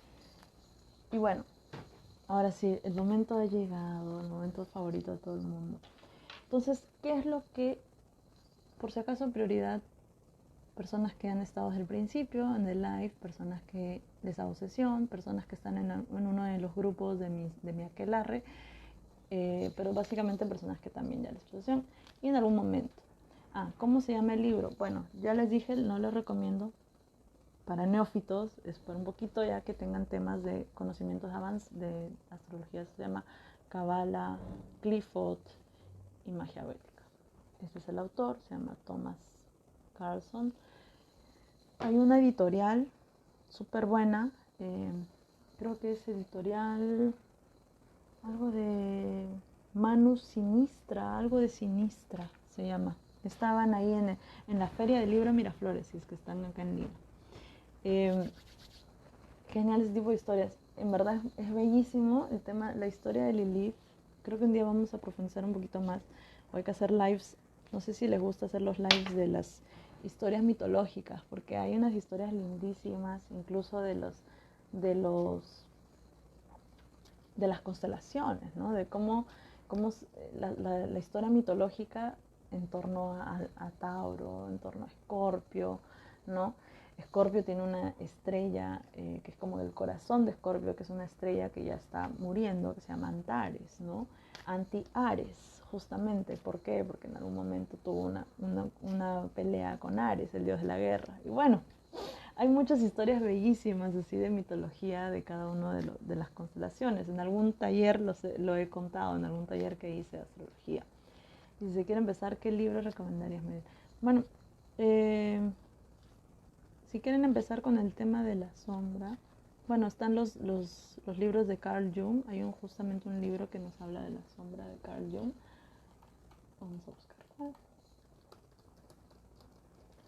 Y bueno, ahora sí, el momento ha llegado, el momento favorito de todo el mundo. Entonces, ¿qué es lo que, por si acaso, prioridad? Personas que han estado desde el principio en el live, personas que les da obsesión, personas que están en uno de los grupos de mi aquelarre, pero básicamente personas que también ya les obsesión y en algún momento. ¿Cómo se llama el libro? Bueno, ya les dije, no les recomiendo para neófitos, es para un poquito ya que tengan temas de conocimientos de astrología, se llama Kabbalah, Clifford y Magia Védica. Este es el autor, se llama Thomas Carlson. Hay una editorial súper buena, creo que es editorial, algo de Manu Sinistra, algo de Sinistra se llama. Estaban ahí en la Feria del Libro Miraflores, si es que están acá en Lima. Genial ese tipo de historias. En verdad es bellísimo el tema, la historia de Lilith. Creo que un día vamos a profundizar un poquito más. O hay que hacer lives, no sé si les gusta hacer los lives de las historias mitológicas, porque hay unas historias lindísimas, incluso de las constelaciones, ¿no? De cómo la historia mitológica en torno a Tauro, en torno a Escorpio, ¿no? Escorpio tiene una estrella que es como el corazón de Escorpio, que es una estrella que ya está muriendo, que se llama Antares, ¿no? Anti-Ares, justamente. ¿Por qué? Porque en algún momento tuvo una pelea con Ares, el dios de la guerra. Y bueno, hay muchas historias bellísimas así de mitología de cada una de las constelaciones. En algún taller lo he contado, en algún taller que hice de astrología. Y si se quiere empezar, ¿qué libro recomendarías? Bueno, si quieren empezar con el tema de la sombra, bueno, están los libros de Carl Jung. Hay justamente un libro que nos habla de la sombra de Carl Jung. Vamos a buscar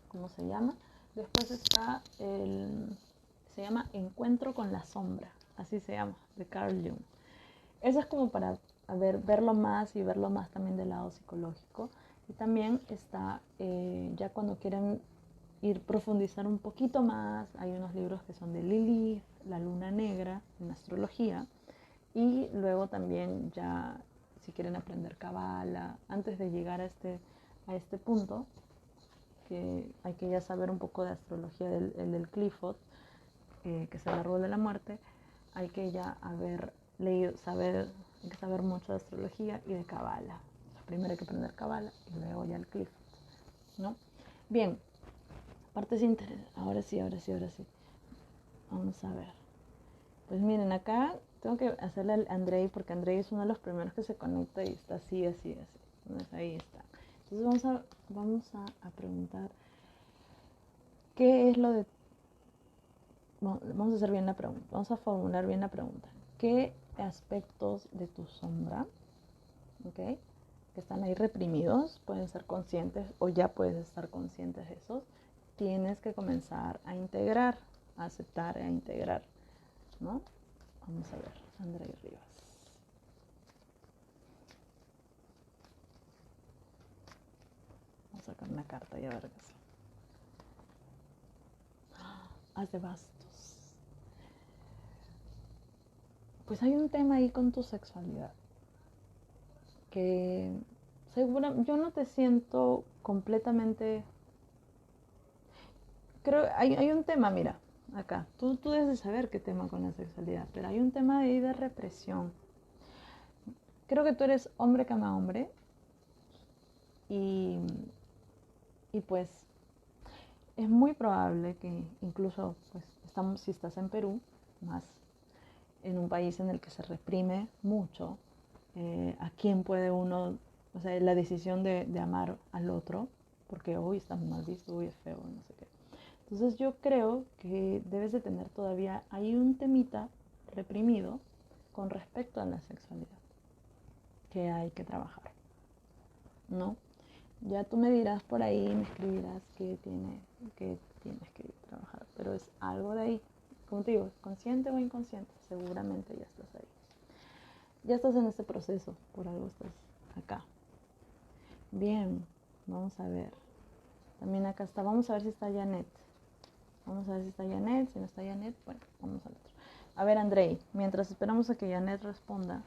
cómo se llama. Después está se llama Encuentro con la sombra, así se llama, de Carl Jung. Eso es como para verlo más y verlo más también del lado psicológico. Y también está, ya cuando quieren profundizar un poquito más, hay unos libros que son de Lilith, la luna negra, en astrología. Y luego también ya, si quieren aprender Kabbalah, antes de llegar a este punto, que hay que ya saber un poco de astrología del Clifford, que es el árbol de la muerte, hay que ya haber leído, saber Hay que saber mucho de astrología y de Kabbalah. Primero hay que aprender Kabbalah y luego ya el Clifford, ¿no? Bien, partes interesantes. Ahora sí. Vamos a ver. Pues miren, acá tengo que hacerle al Andrei porque Andrei es uno de los primeros que se conecta y está así. Entonces ahí está. Entonces vamos a preguntar qué es lo de... Vamos a hacer bien la pregunta. Vamos a formular bien la pregunta. ¿Qué aspectos de tu sombra, okay, que están ahí reprimidos, pueden ser conscientes o ya puedes estar conscientes de esos, tienes que comenzar a integrar, a aceptar, a integrar, ¿no? Vamos a ver, Andrei Rivas. Vamos a sacar una carta y a ver qué es. Haz de bastos. Pues hay un tema ahí con tu sexualidad que yo no te siento completamente. Creo hay un tema, mira, acá. Tú debes de saber qué tema con la sexualidad, pero hay un tema ahí de represión. Creo que tú eres hombre que ama hombre y pues es muy probable que incluso pues si estás en Perú, más en un país en el que se reprime mucho, a quién puede uno, o sea, la decisión de amar al otro, porque hoy está mal visto, hoy es feo, no sé qué. Entonces yo creo que debes de tener todavía ahí un temita reprimido con respecto a la sexualidad que hay que trabajar, ¿no? Ya tú me dirás por ahí, me escribirás que tienes que trabajar, pero es algo de ahí, como te digo, consciente o inconsciente, seguramente ya estás ahí. Ya estás en este proceso, por algo estás acá. Bien, vamos a ver. También acá está, vamos a ver si está Janet. Si no está Janet, bueno, vamos al otro. A ver, Andrei, mientras esperamos a que Janet responda,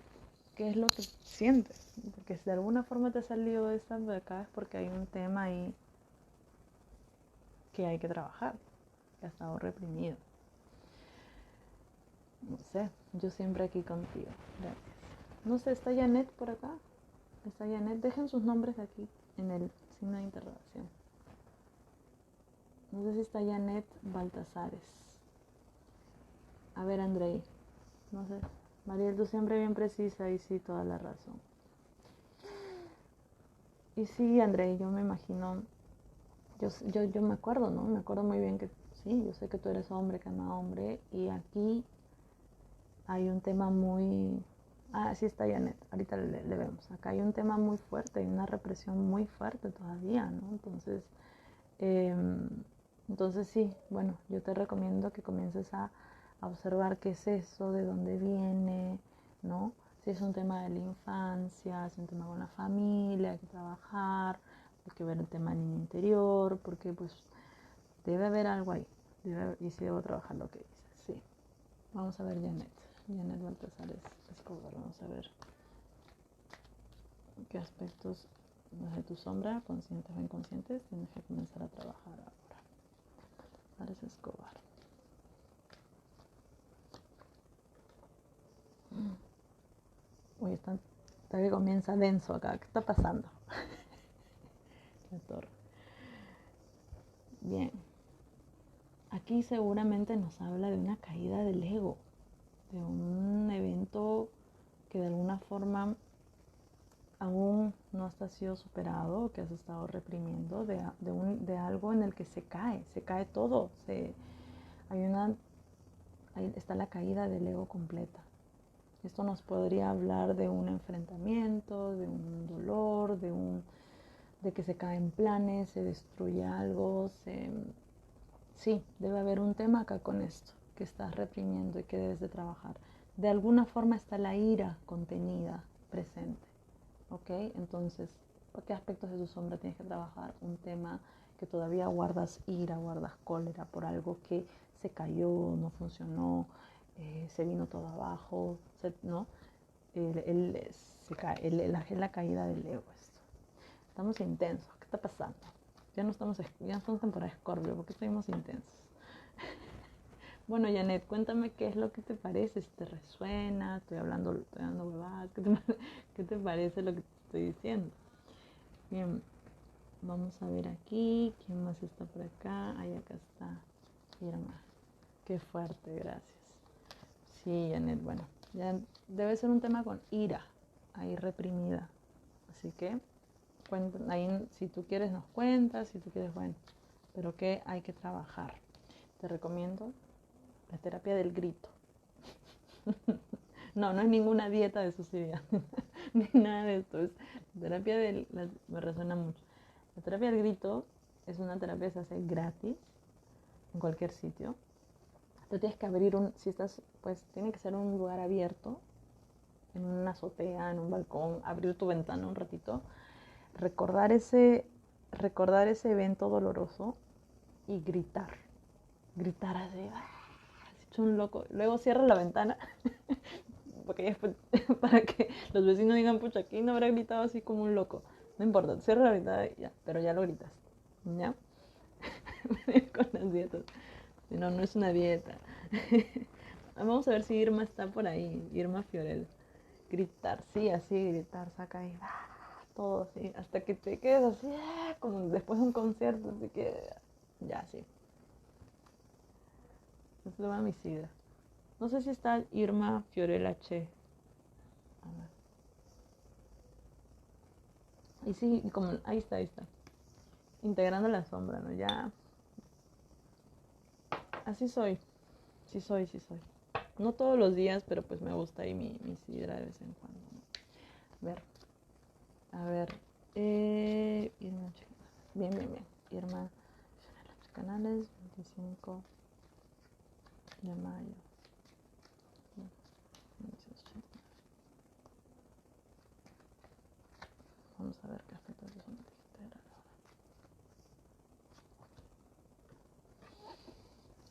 ¿qué es lo que sientes? Porque si de alguna forma te ha salido esta de acá es porque hay un tema ahí que hay que trabajar, que ha estado reprimido. No sé, yo siempre aquí contigo. Gracias. No sé, ¿está Janet por acá? ¿Está Janet? Dejen sus nombres aquí en el signo de interrogación. No sé si está Janet Baltasares. A ver, Andrei. No sé. Mariel, tú siempre bien precisa y sí, toda la razón. Y sí, Andrei, yo me imagino, yo me acuerdo, ¿no? Me acuerdo muy bien que sí, yo sé que tú eres hombre, que ama hombre, y aquí hay un tema muy... Ah, sí está Janet, ahorita le vemos. Acá hay un tema muy fuerte, hay una represión muy fuerte todavía, ¿no? Entonces sí, bueno, yo te recomiendo que comiences a observar qué es eso, de dónde viene, ¿no? Si es un tema de la infancia, si es un tema con la familia, hay que trabajar, hay que ver el tema del niño interior, porque pues debe haber algo ahí, y si debo trabajar lo que dices, sí. Vamos a ver Janet Baltasar Escobar, vamos a ver qué aspectos de tu sombra, conscientes o inconscientes, tienes que comenzar a trabajar ahora. Ares Escobar. Uy, está que comienza denso acá. ¿Qué está pasando? La torre. Bien. Aquí seguramente nos habla de una caída del ego, de un evento que de alguna forma aún no está sido superado, que has estado reprimiendo, de algo en el que se cae todo. Ahí está la caída del ego completa. Esto nos podría hablar de un enfrentamiento, de un dolor, de que se caen planes, se destruye algo. Sí, debe haber un tema acá con esto, que estás reprimiendo y que debes de trabajar. De alguna forma está la ira contenida, presente. ¿Ok? Entonces, ¿por qué aspectos de tu sombra tienes que trabajar? Un tema que todavía guardas ira, guardas cólera por algo que se cayó, no funcionó, se vino todo abajo, ¿no? Es la caída del ego esto. Estamos intensos, ¿qué está pasando? Ya no estamos en temporada de Escorpio, ¿por qué estamos intensos? Bueno, Janet, cuéntame qué es lo que te parece, si te resuena, estoy dando huevadas, qué te parece lo que te estoy diciendo? Bien, vamos a ver aquí, ¿quién más está por acá? Ahí acá está Irma. Qué fuerte, gracias. Sí, Janet, bueno, ya debe ser un tema con ira, ahí reprimida. Así que, ahí si tú quieres nos cuentas, si tú quieres, bueno, pero que hay que trabajar. Te recomiendo la terapia del grito. No, no es ninguna dieta de suicidio, ni nada de esto. Es terapia me resuena mucho. La terapia del grito es una terapia que se hace gratis en cualquier sitio. Tú tienes que abrir si estás, pues tiene que ser un lugar abierto, en una azotea, en un balcón, abrir tu ventana un ratito, recordar ese, recordar ese evento doloroso y gritar así, has hecho un loco. Luego cierra la ventana porque después, para que los vecinos digan, pucha, aquí no habrá gritado así como un loco. No importa, cierra la ventana ya, pero ya lo gritas, ¿ya? Con las dietas. Si no, no es una dieta. Vamos a ver si Irma está por ahí, Irma Fiorel. Gritar, sí, así, gritar, saca ahí, todo así, hasta que te quedes así, como después de un concierto, así que, ya, sí. Es lo mi sidra. No sé si está Irma Fiorel H. A ver. Y sí, como, ahí está. Integrando la sombra, ¿no? Ya. Así soy. Sí soy. No todos los días, pero pues me gusta ahí mi sidra de vez en cuando, ¿no? A ver. Irma Bien. Irma Canales, 25 de mayo. Vamos a ver qué afecta de son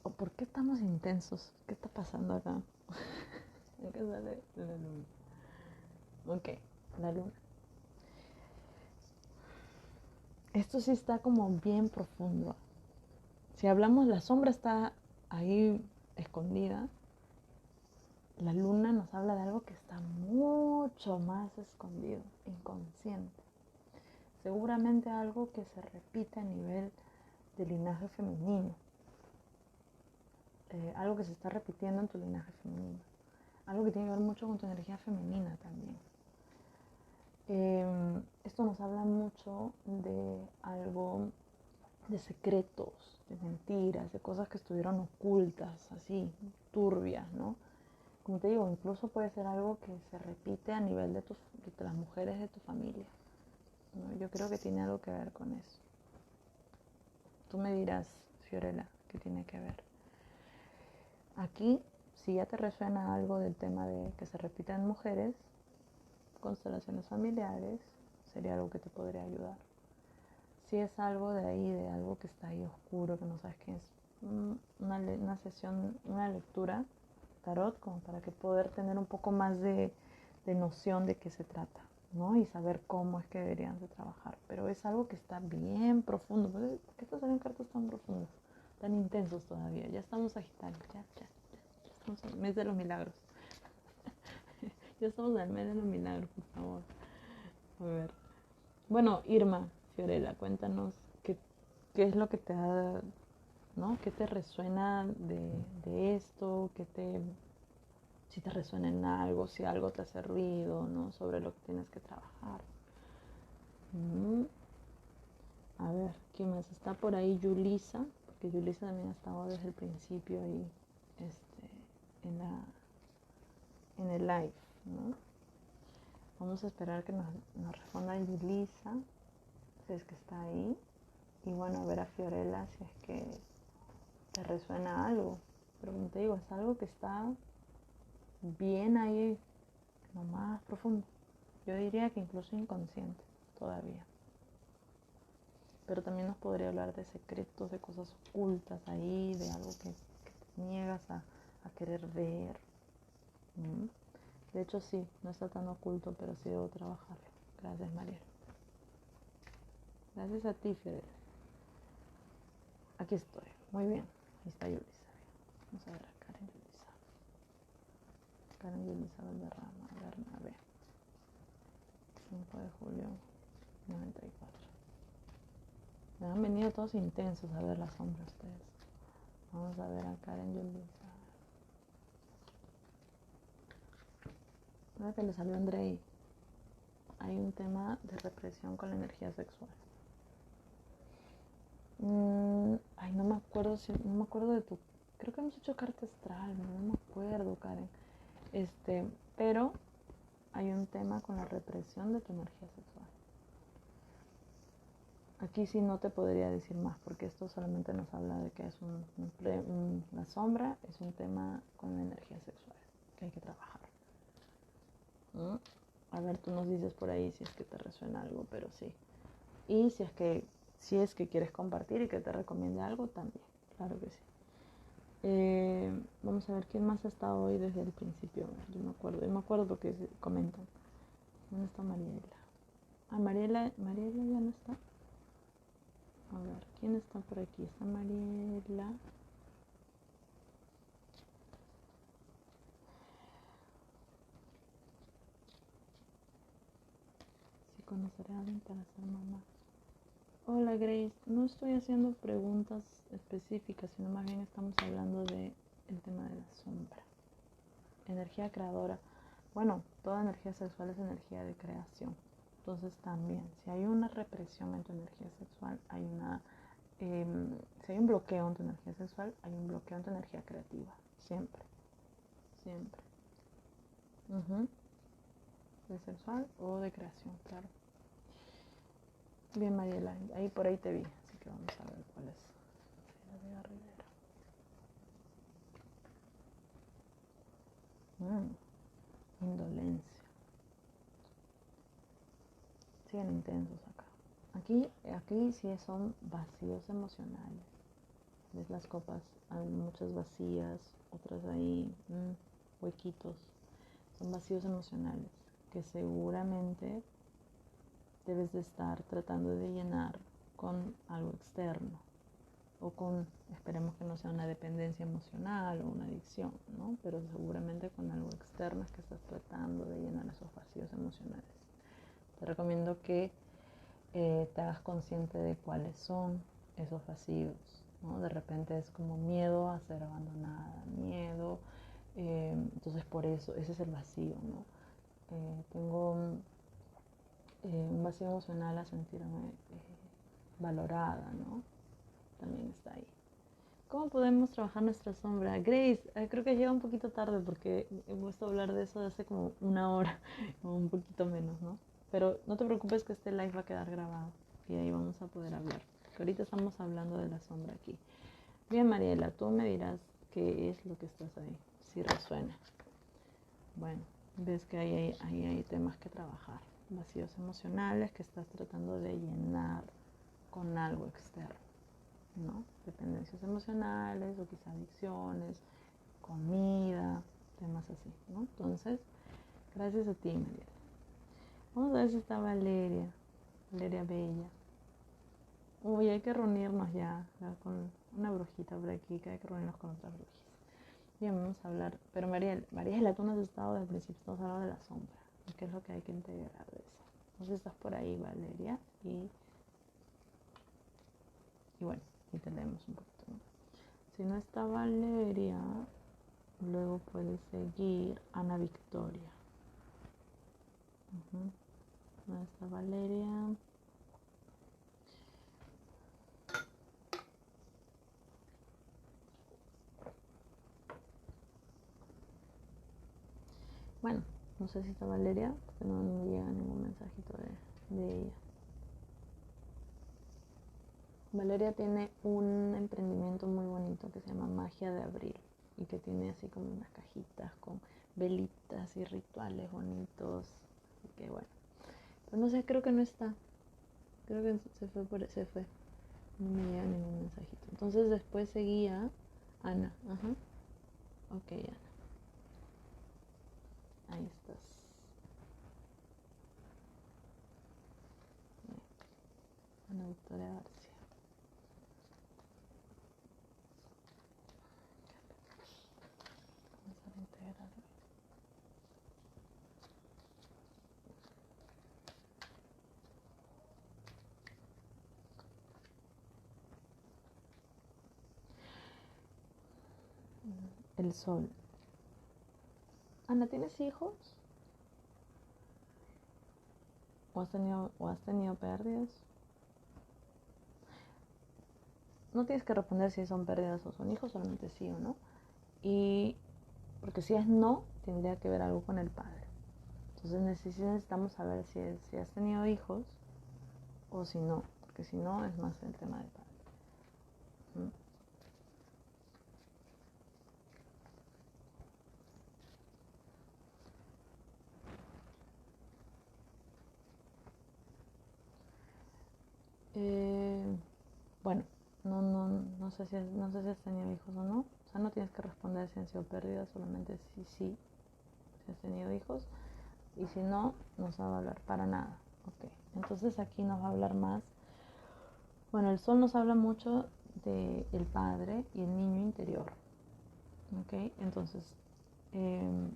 ¿O por qué estamos intensos? ¿Qué está pasando acá? ¿En qué sale la luna? Ok, la luna. Esto sí está como bien profundo. Si hablamos, la sombra está ahí escondida. La luna nos habla de algo que está mucho más escondido, inconsciente. Seguramente algo que se repite a nivel de linaje femenino. Algo que se está repitiendo en tu linaje femenino. Algo que tiene que ver mucho con tu energía femenina también. Esto nos habla mucho de algo, de secretos, de mentiras, de cosas que estuvieron ocultas, así, turbias, ¿no? Como te digo, incluso puede ser algo que se repite a nivel de las mujeres de tu familia, ¿no? Yo creo que tiene algo que ver con eso. Tú me dirás, Fiorella, ¿qué tiene que ver? Aquí, si ya te resuena algo del tema de que se repiten mujeres, constelaciones familiares, sería algo que te podría ayudar. Si es algo de ahí, de algo que está ahí oscuro, que no sabes qué es, una sesión, una lectura tarot, como para que poder tener un poco más de noción de qué se trata, ¿no? Y saber cómo es que deberían de trabajar. Pero es algo que está bien profundo. ¿Por qué estas salen cartas tan profundas, tan intensos todavía? Ya estamos Sagitarios, ya estamos en el mes de los milagros. Ya estamos en el mes de los milagros, por favor. A ver. Bueno, Irma Fiorella, cuéntanos qué es lo que te ha, ¿no? ¿Qué te resuena de esto? Si te resuena en algo, si algo te hace ruido, ¿no? Sobre lo que tienes que trabajar. A ver, ¿quién más? Está por ahí Yulisa, porque Yulisa también ha estado desde el principio ahí, en el live, ¿no? Vamos a esperar que nos responda Yulisa, si es que está ahí. Y bueno, a ver a Fiorella si es que te resuena algo. Pero como te digo, es algo que está bien ahí, lo más profundo. Yo diría que incluso inconsciente todavía. Pero también nos podría hablar de secretos, de cosas ocultas ahí, de algo que te niegas a querer ver. De hecho sí, no está tan oculto, pero sí debo trabajarlo. Gracias, María. Gracias a ti, Fidel. Aquí estoy. Muy bien. Ahí está Yulisa. Vamos a ver a Karen Yulisa. Karen Yulisa Valderrama, Bernabé. 5 de julio 94. Me han venido todos intensos a ver la sombra ustedes. Vamos a ver a Karen Yulisa. Ahora que le salió Andrei, hay un tema de represión con la energía sexual. Ay, no me acuerdo de tu... Creo que hemos hecho carta astral, no me acuerdo, Karen. Pero hay un tema con la represión de tu energía sexual. Aquí sí no te podría decir más, porque esto solamente nos habla de que es la sombra, es un tema con la energía sexual que hay que trabajar. A ver, tú nos dices por ahí si es que te resuena algo, pero sí. Y si es que quieres compartir y que te recomiende algo, también, claro que sí. Vamos a ver quién más ha estado hoy desde el principio. Yo me acuerdo porque comentan. ¿Dónde está Mariela? Ah, Mariela ya no está. A ver, ¿quién está por aquí? Está Mariela. Si conoceré a alguien para ser mamá. Hola Grace, no estoy haciendo preguntas específicas, sino más bien estamos hablando del tema de la sombra. Energía creadora. Bueno, toda energía sexual es energía de creación. Entonces también, si hay una represión en tu energía sexual, si hay un bloqueo en tu energía sexual, hay un bloqueo en tu energía creativa. Siempre, siempre. De sexual o de creación, claro. Bien, Mariela, ahí por ahí te vi, así que vamos a ver cuál es. Indolencia. Siguen intensos acá. Aquí sí son vacíos emocionales. ¿Ves las copas? Hay muchas vacías, otras ahí, huequitos. Son vacíos emocionales que seguramente debes de estar tratando de llenar con algo externo o con, esperemos que no sea una dependencia emocional o una adicción, ¿no? Pero seguramente con algo externo es que estás tratando de llenar esos vacíos emocionales. Te recomiendo que te hagas consciente de cuáles son esos vacíos, ¿no? De repente es como miedo a ser abandonada, miedo, entonces por eso, ese es el vacío, ¿no? Tengo un vacío emocional a sentirme valorada, ¿no? También está ahí. ¿Cómo podemos trabajar nuestra sombra? Grace, creo que llega un poquito tarde porque he puesto a hablar de eso de hace como una hora o un poquito menos, ¿no? Pero no te preocupes que este live va a quedar grabado y ahí vamos a poder hablar. Que ahorita estamos hablando de la sombra aquí. Bien, Mariela, tú me dirás qué es lo que estás ahí, si resuena. Bueno, ves que ahí hay temas que trabajar. Vacíos emocionales que estás tratando de llenar con algo externo, ¿no? Dependencias emocionales o quizá adicciones, comida, temas así, ¿no? Entonces, gracias a ti, Mariela. Vamos a ver si está Valeria Bella. Uy, hay que reunirnos ya con una brujita por aquí, que hay que reunirnos con otras brujas. Bien, vamos a hablar, pero Mariela, tú no has estado desde el principio, estamos hablando de la sombra, qué es lo que hay que integrar de eso. Entonces estás por ahí, Valeria, y bueno, y te leemos un poquito, ¿no? Si no está Valeria, luego puede seguir Ana Victoria. No está Valeria. Bueno, no sé si está Valeria, porque no me llega ningún mensajito de ella. Valeria tiene un emprendimiento muy bonito que se llama Magia de Abril y que tiene así como unas cajitas con velitas y rituales bonitos. Y que bueno, pero no sé, creo que no está. Creo que se fue. No me llega ningún mensajito. Entonces después seguía Ana. Ok, Ana. Ahí estás. Ana Victoria García. El sol. Ana, ¿tienes hijos? ¿O has tenido pérdidas? No tienes que responder si son pérdidas o son hijos, solamente sí o no. Y porque si es no, tendría que ver algo con el padre. Entonces necesitamos saber si has tenido hijos o si no, porque si no es más el tema del padre. Bueno, no sé si has tenido hijos o no. O sea, no tienes que responder si han sido pérdidas, solamente si has tenido hijos. Y si no, no se va a hablar para nada. Ok, entonces aquí nos va a hablar más. Bueno, el sol nos habla mucho del padre y el niño interior. Ok, entonces el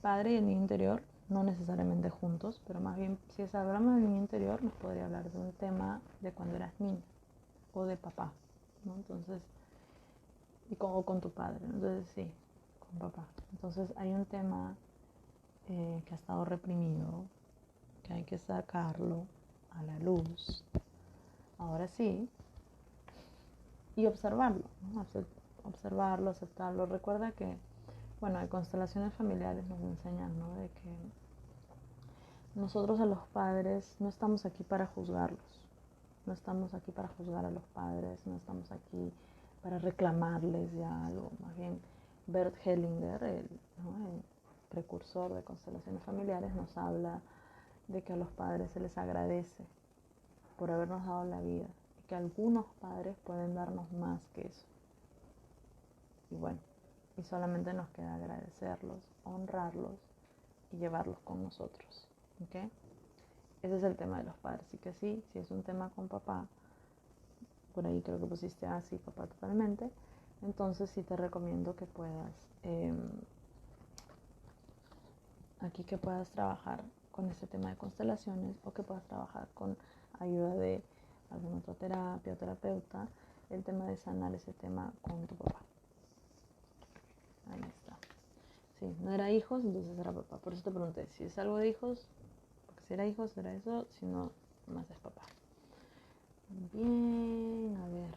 padre y el niño interior, no necesariamente juntos, pero más bien si hablamos del niño interior, nos podría hablar de un tema de cuando eras niño o de papá, ¿no? Entonces, o con tu padre, ¿no? Entonces sí, con papá. Entonces hay un tema que ha estado reprimido, que hay que sacarlo a la luz, ahora sí, y observarlo, ¿no? Observarlo, aceptarlo. Recuerda que, bueno, hay constelaciones familiares nos enseñan, ¿no? De que nosotros a los padres no estamos aquí para juzgarlos, no estamos aquí para juzgar a los padres, no estamos aquí para reclamarles ya algo. Más bien, Bert Hellinger, ¿no? El precursor de constelaciones familiares, nos habla de que a los padres se les agradece por habernos dado la vida y que algunos padres pueden darnos más que eso. Y bueno, y solamente nos queda agradecerlos, honrarlos y llevarlos con nosotros. ¿Okay? Ese es el tema de los padres. Así que sí, si es un tema con papá, por ahí creo que pusiste así, papá totalmente, entonces sí te recomiendo que puedas, aquí que puedas trabajar con este tema de constelaciones o que puedas trabajar con ayuda de alguna otra terapia o terapeuta, el tema de sanar ese tema con tu papá. Ahí está. Sí, no era hijos, entonces era papá. Por eso te pregunté, si es algo de hijos, porque si era hijos era eso, si no, más es papá. Bien, a ver.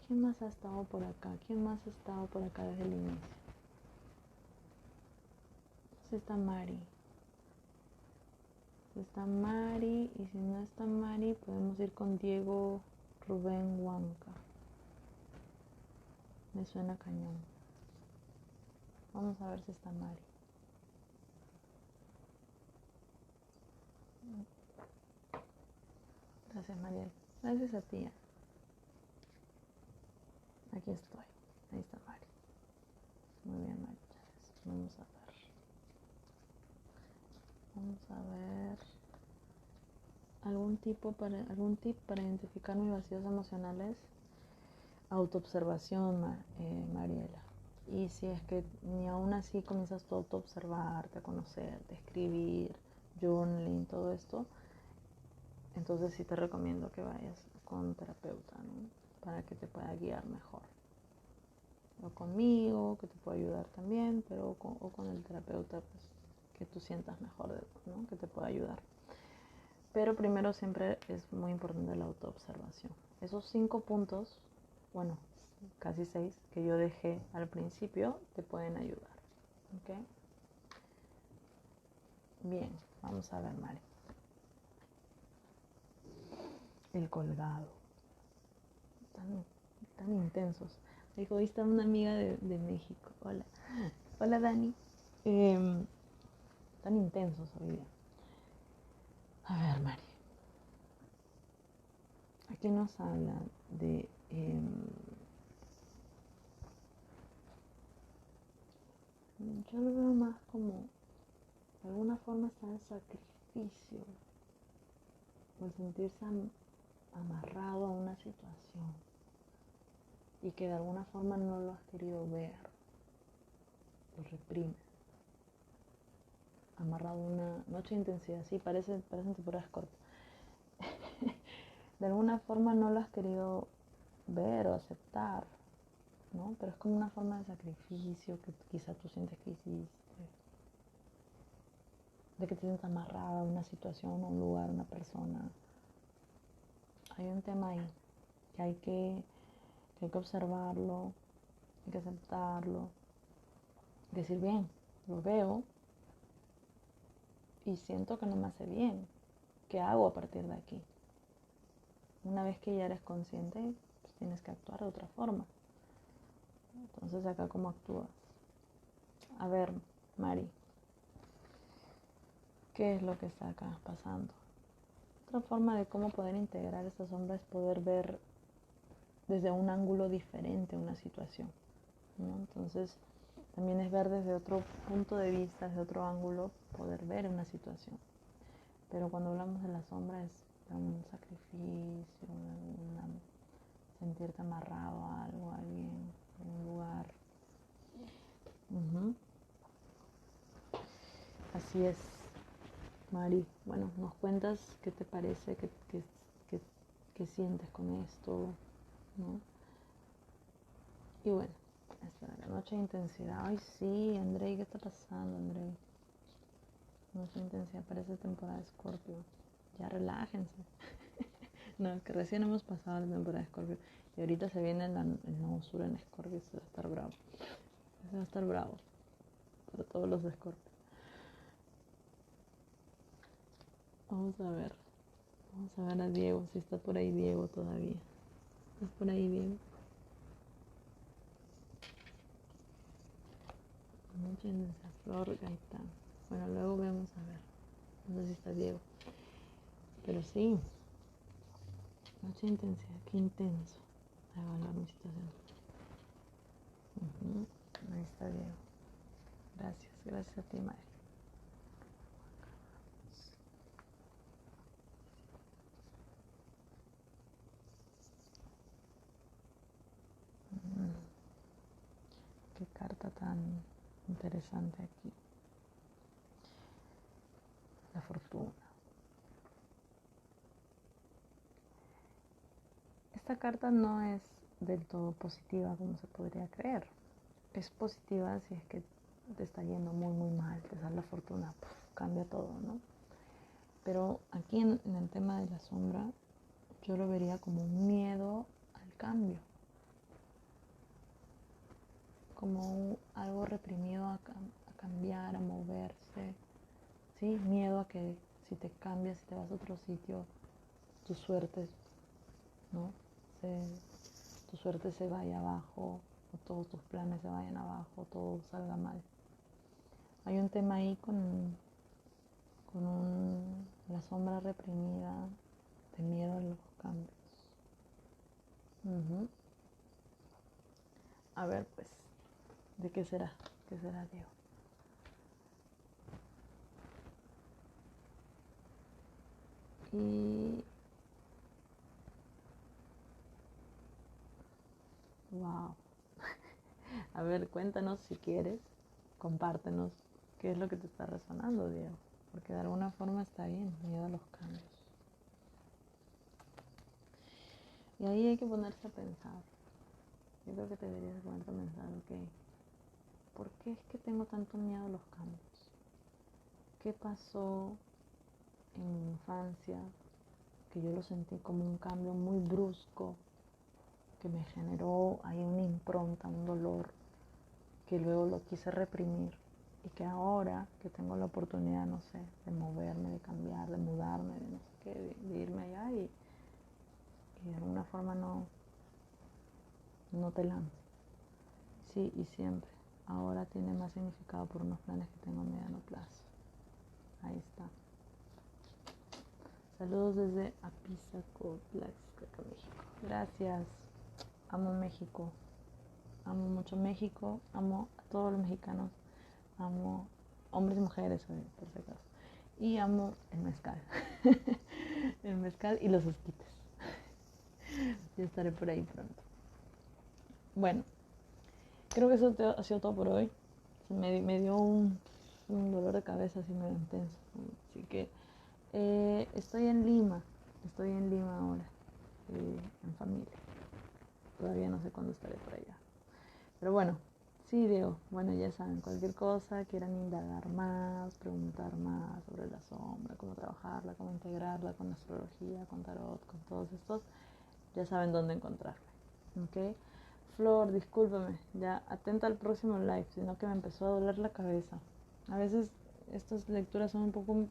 ¿Quién más ha estado por acá? ¿Quién más ha estado por acá desde el inicio? Pues está Mari. Está Mari, y si no está Mari, podemos ir con Diego Rubén Huanca. Me suena cañón. Vamos a ver si está Mari. Gracias, Mariel. Gracias a ti. Aquí estoy. Ahí está Mari. Muy bien, Mari. Vamos a ver. Vamos a ver. ¿Algún tip para identificar mis vacíos emocionales? Autoobservación, Mariela. Y si es que ni aún así comienzas tú a autoobservarte, a conocerte, a escribir, journaling, todo esto, entonces sí te recomiendo que vayas con un terapeuta, ¿no? Para que te pueda guiar mejor. O conmigo, que te pueda ayudar también, pero o con el terapeuta, pues, que tú sientas mejor, ¿no? Que te pueda ayudar. Pero primero siempre es muy importante la autoobservación. Esos 5 puntos, bueno, casi 6 que yo dejé al principio, te pueden ayudar. ¿Ok? Bien, vamos a ver, Mari. El colgado. Tan intensos. Dijo, ahí está una amiga de México. Hola. Hola, Dani. Tan intensos hoy día. A ver, Mari. Aquí nos habla de... yo lo veo más como... de alguna forma está el sacrificio. El sentirse amarrado a una situación. Y que de alguna forma no lo has querido ver. Lo reprimes. Amarrado a una noche de intensidad. Sí, parecen temporadas cortas. De alguna forma no lo has querido ver o aceptar, ¿no? Pero es como una forma de sacrificio que quizá tú sientes que hiciste, de que te sientes amarrada a una situación, a un lugar, a una persona. Hay un tema ahí que hay que observarlo, hay que aceptarlo, decir bien, lo veo y siento que no me hace bien. ¿Qué hago a partir de aquí? Una vez que ya eres consciente, pues tienes que actuar de otra forma. Entonces acá, ¿cómo actúas? A ver, Mari, ¿qué es lo que está acá pasando? Otra forma de cómo poder integrar esta sombra es poder ver desde un ángulo diferente una situación, ¿no? Entonces, también es ver desde otro punto de vista, desde otro ángulo, poder ver una situación. Pero cuando hablamos de la sombra es un sacrificio, sentirte amarrado a algo, a alguien, a un lugar. Así es, Mari. Bueno, nos cuentas qué te parece, qué sientes con esto, ¿no? Y bueno, esta es la noche de intensidad. Ay, sí, Andrei, ¿qué está pasando, Andrei? Noche de intensidad parece temporada de Escorpio. Ya relájense. No, es que recién hemos pasado la temporada de Escorpio. Y ahorita se viene el nuevo sur en Escorpio. Se va a estar bravo. Se va a estar bravo. Para todos los de Escorpio. Vamos a ver. Vamos a ver a Diego. Si está por ahí Diego todavía. ¿Estás por ahí, Diego? Noche de intensidad. Flor Gaitán. Bueno, luego vemos a ver. No sé si está Diego. Pero sí. Noche de intensidad. Qué intenso. A evaluar mi situación. Ahí está Diego. Gracias. Gracias a ti, Mari. Qué carta tan interesante aquí. La fortuna. Esta carta no es del todo positiva como se podría creer. Es positiva si es que te está yendo muy muy mal, te sale la fortuna, cambia todo, ¿no? Pero aquí en el tema de la sombra, yo lo vería como un miedo al cambio, como algo reprimido a cambiar, a moverse, ¿sí? Miedo a que si te cambias, si te vas a otro sitio, tu suerte, ¿no? Tu suerte se vaya abajo, o todos tus planes se vayan abajo, todo salga mal. Hay un tema ahí con la sombra reprimida de miedo a los cambios. A ver, pues, ¿de qué será? ¿Qué será, Diego? Y... wow. A ver, cuéntanos si quieres, compártenos qué es lo que te está resonando, Diego. Porque de alguna forma está bien, miedo a los cambios. Y ahí hay que ponerse a pensar. Yo creo que te deberías ponerte a pensar, ok, ¿por qué es que tengo tanto miedo a los cambios? ¿Qué pasó en mi infancia que yo lo sentí como un cambio muy brusco, que me generó ahí una impronta, un dolor, que luego lo quise reprimir y que ahora que tengo la oportunidad, no sé, de moverme, de cambiar, de mudarme, de no sé qué, de irme allá y de alguna forma no te lanzas? Sí, y siempre. Ahora tiene más significado por unos planes que tengo a mediano plazo. Ahí está. Saludos desde Apizaco, Tlaxcala, México. Gracias. Amo México. Amo mucho México. Amo a todos los mexicanos. Amo hombres y mujeres, por si acaso. Y amo el mezcal. El mezcal y los esquites. Ya estaré por ahí pronto. Bueno, creo que eso ha sido todo por hoy. Me dio un dolor de cabeza así medio intenso. Así que estoy en Lima ahora, en familia. todavía no sé cuándo estaré por allá. Pero bueno, sí, Diego, bueno, ya saben, cualquier cosa, quieran indagar más, preguntar más sobre la sombra, cómo trabajarla, cómo integrarla con astrología, con tarot, con todos estos, ya saben dónde encontrarme, ¿ok? Flor, discúlpame, ya atenta al próximo live, sino que me empezó a doler la cabeza. A veces estas lecturas son un poco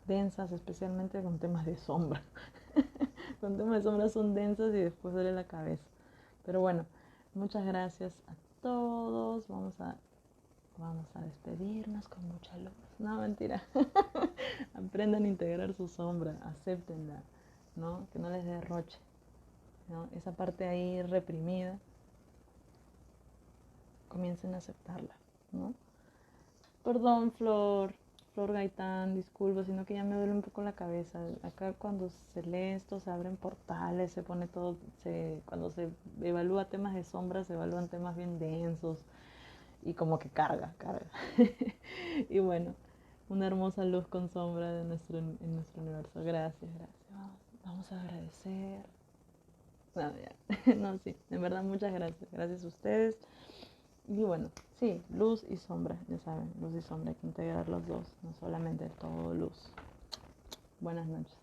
densas, especialmente con temas de sombra. Con temas de sombra son densas y después duele la cabeza. Pero bueno, muchas gracias a todos. Vamos a despedirnos con mucha luz. No, mentira. Aprendan a integrar su sombra, acéptenla, ¿no? Que no les derroche, ¿no? Esa parte ahí reprimida, comiencen a aceptarla, ¿no? Perdón, Flor Gaitán, disculpa, sino que ya me duele un poco la cabeza. Acá cuando se lee esto se abren portales, se pone todo, cuando se evalúa temas de sombra se evalúan temas bien densos y como que carga. Y bueno, una hermosa luz con sombra en nuestro universo. Gracias. Vamos a agradecer. No, ya. No, sí, en verdad muchas gracias. Gracias a ustedes. Y bueno, sí, luz y sombra, ya saben, luz y sombra, hay que integrar los dos, no solamente todo luz. Buenas noches.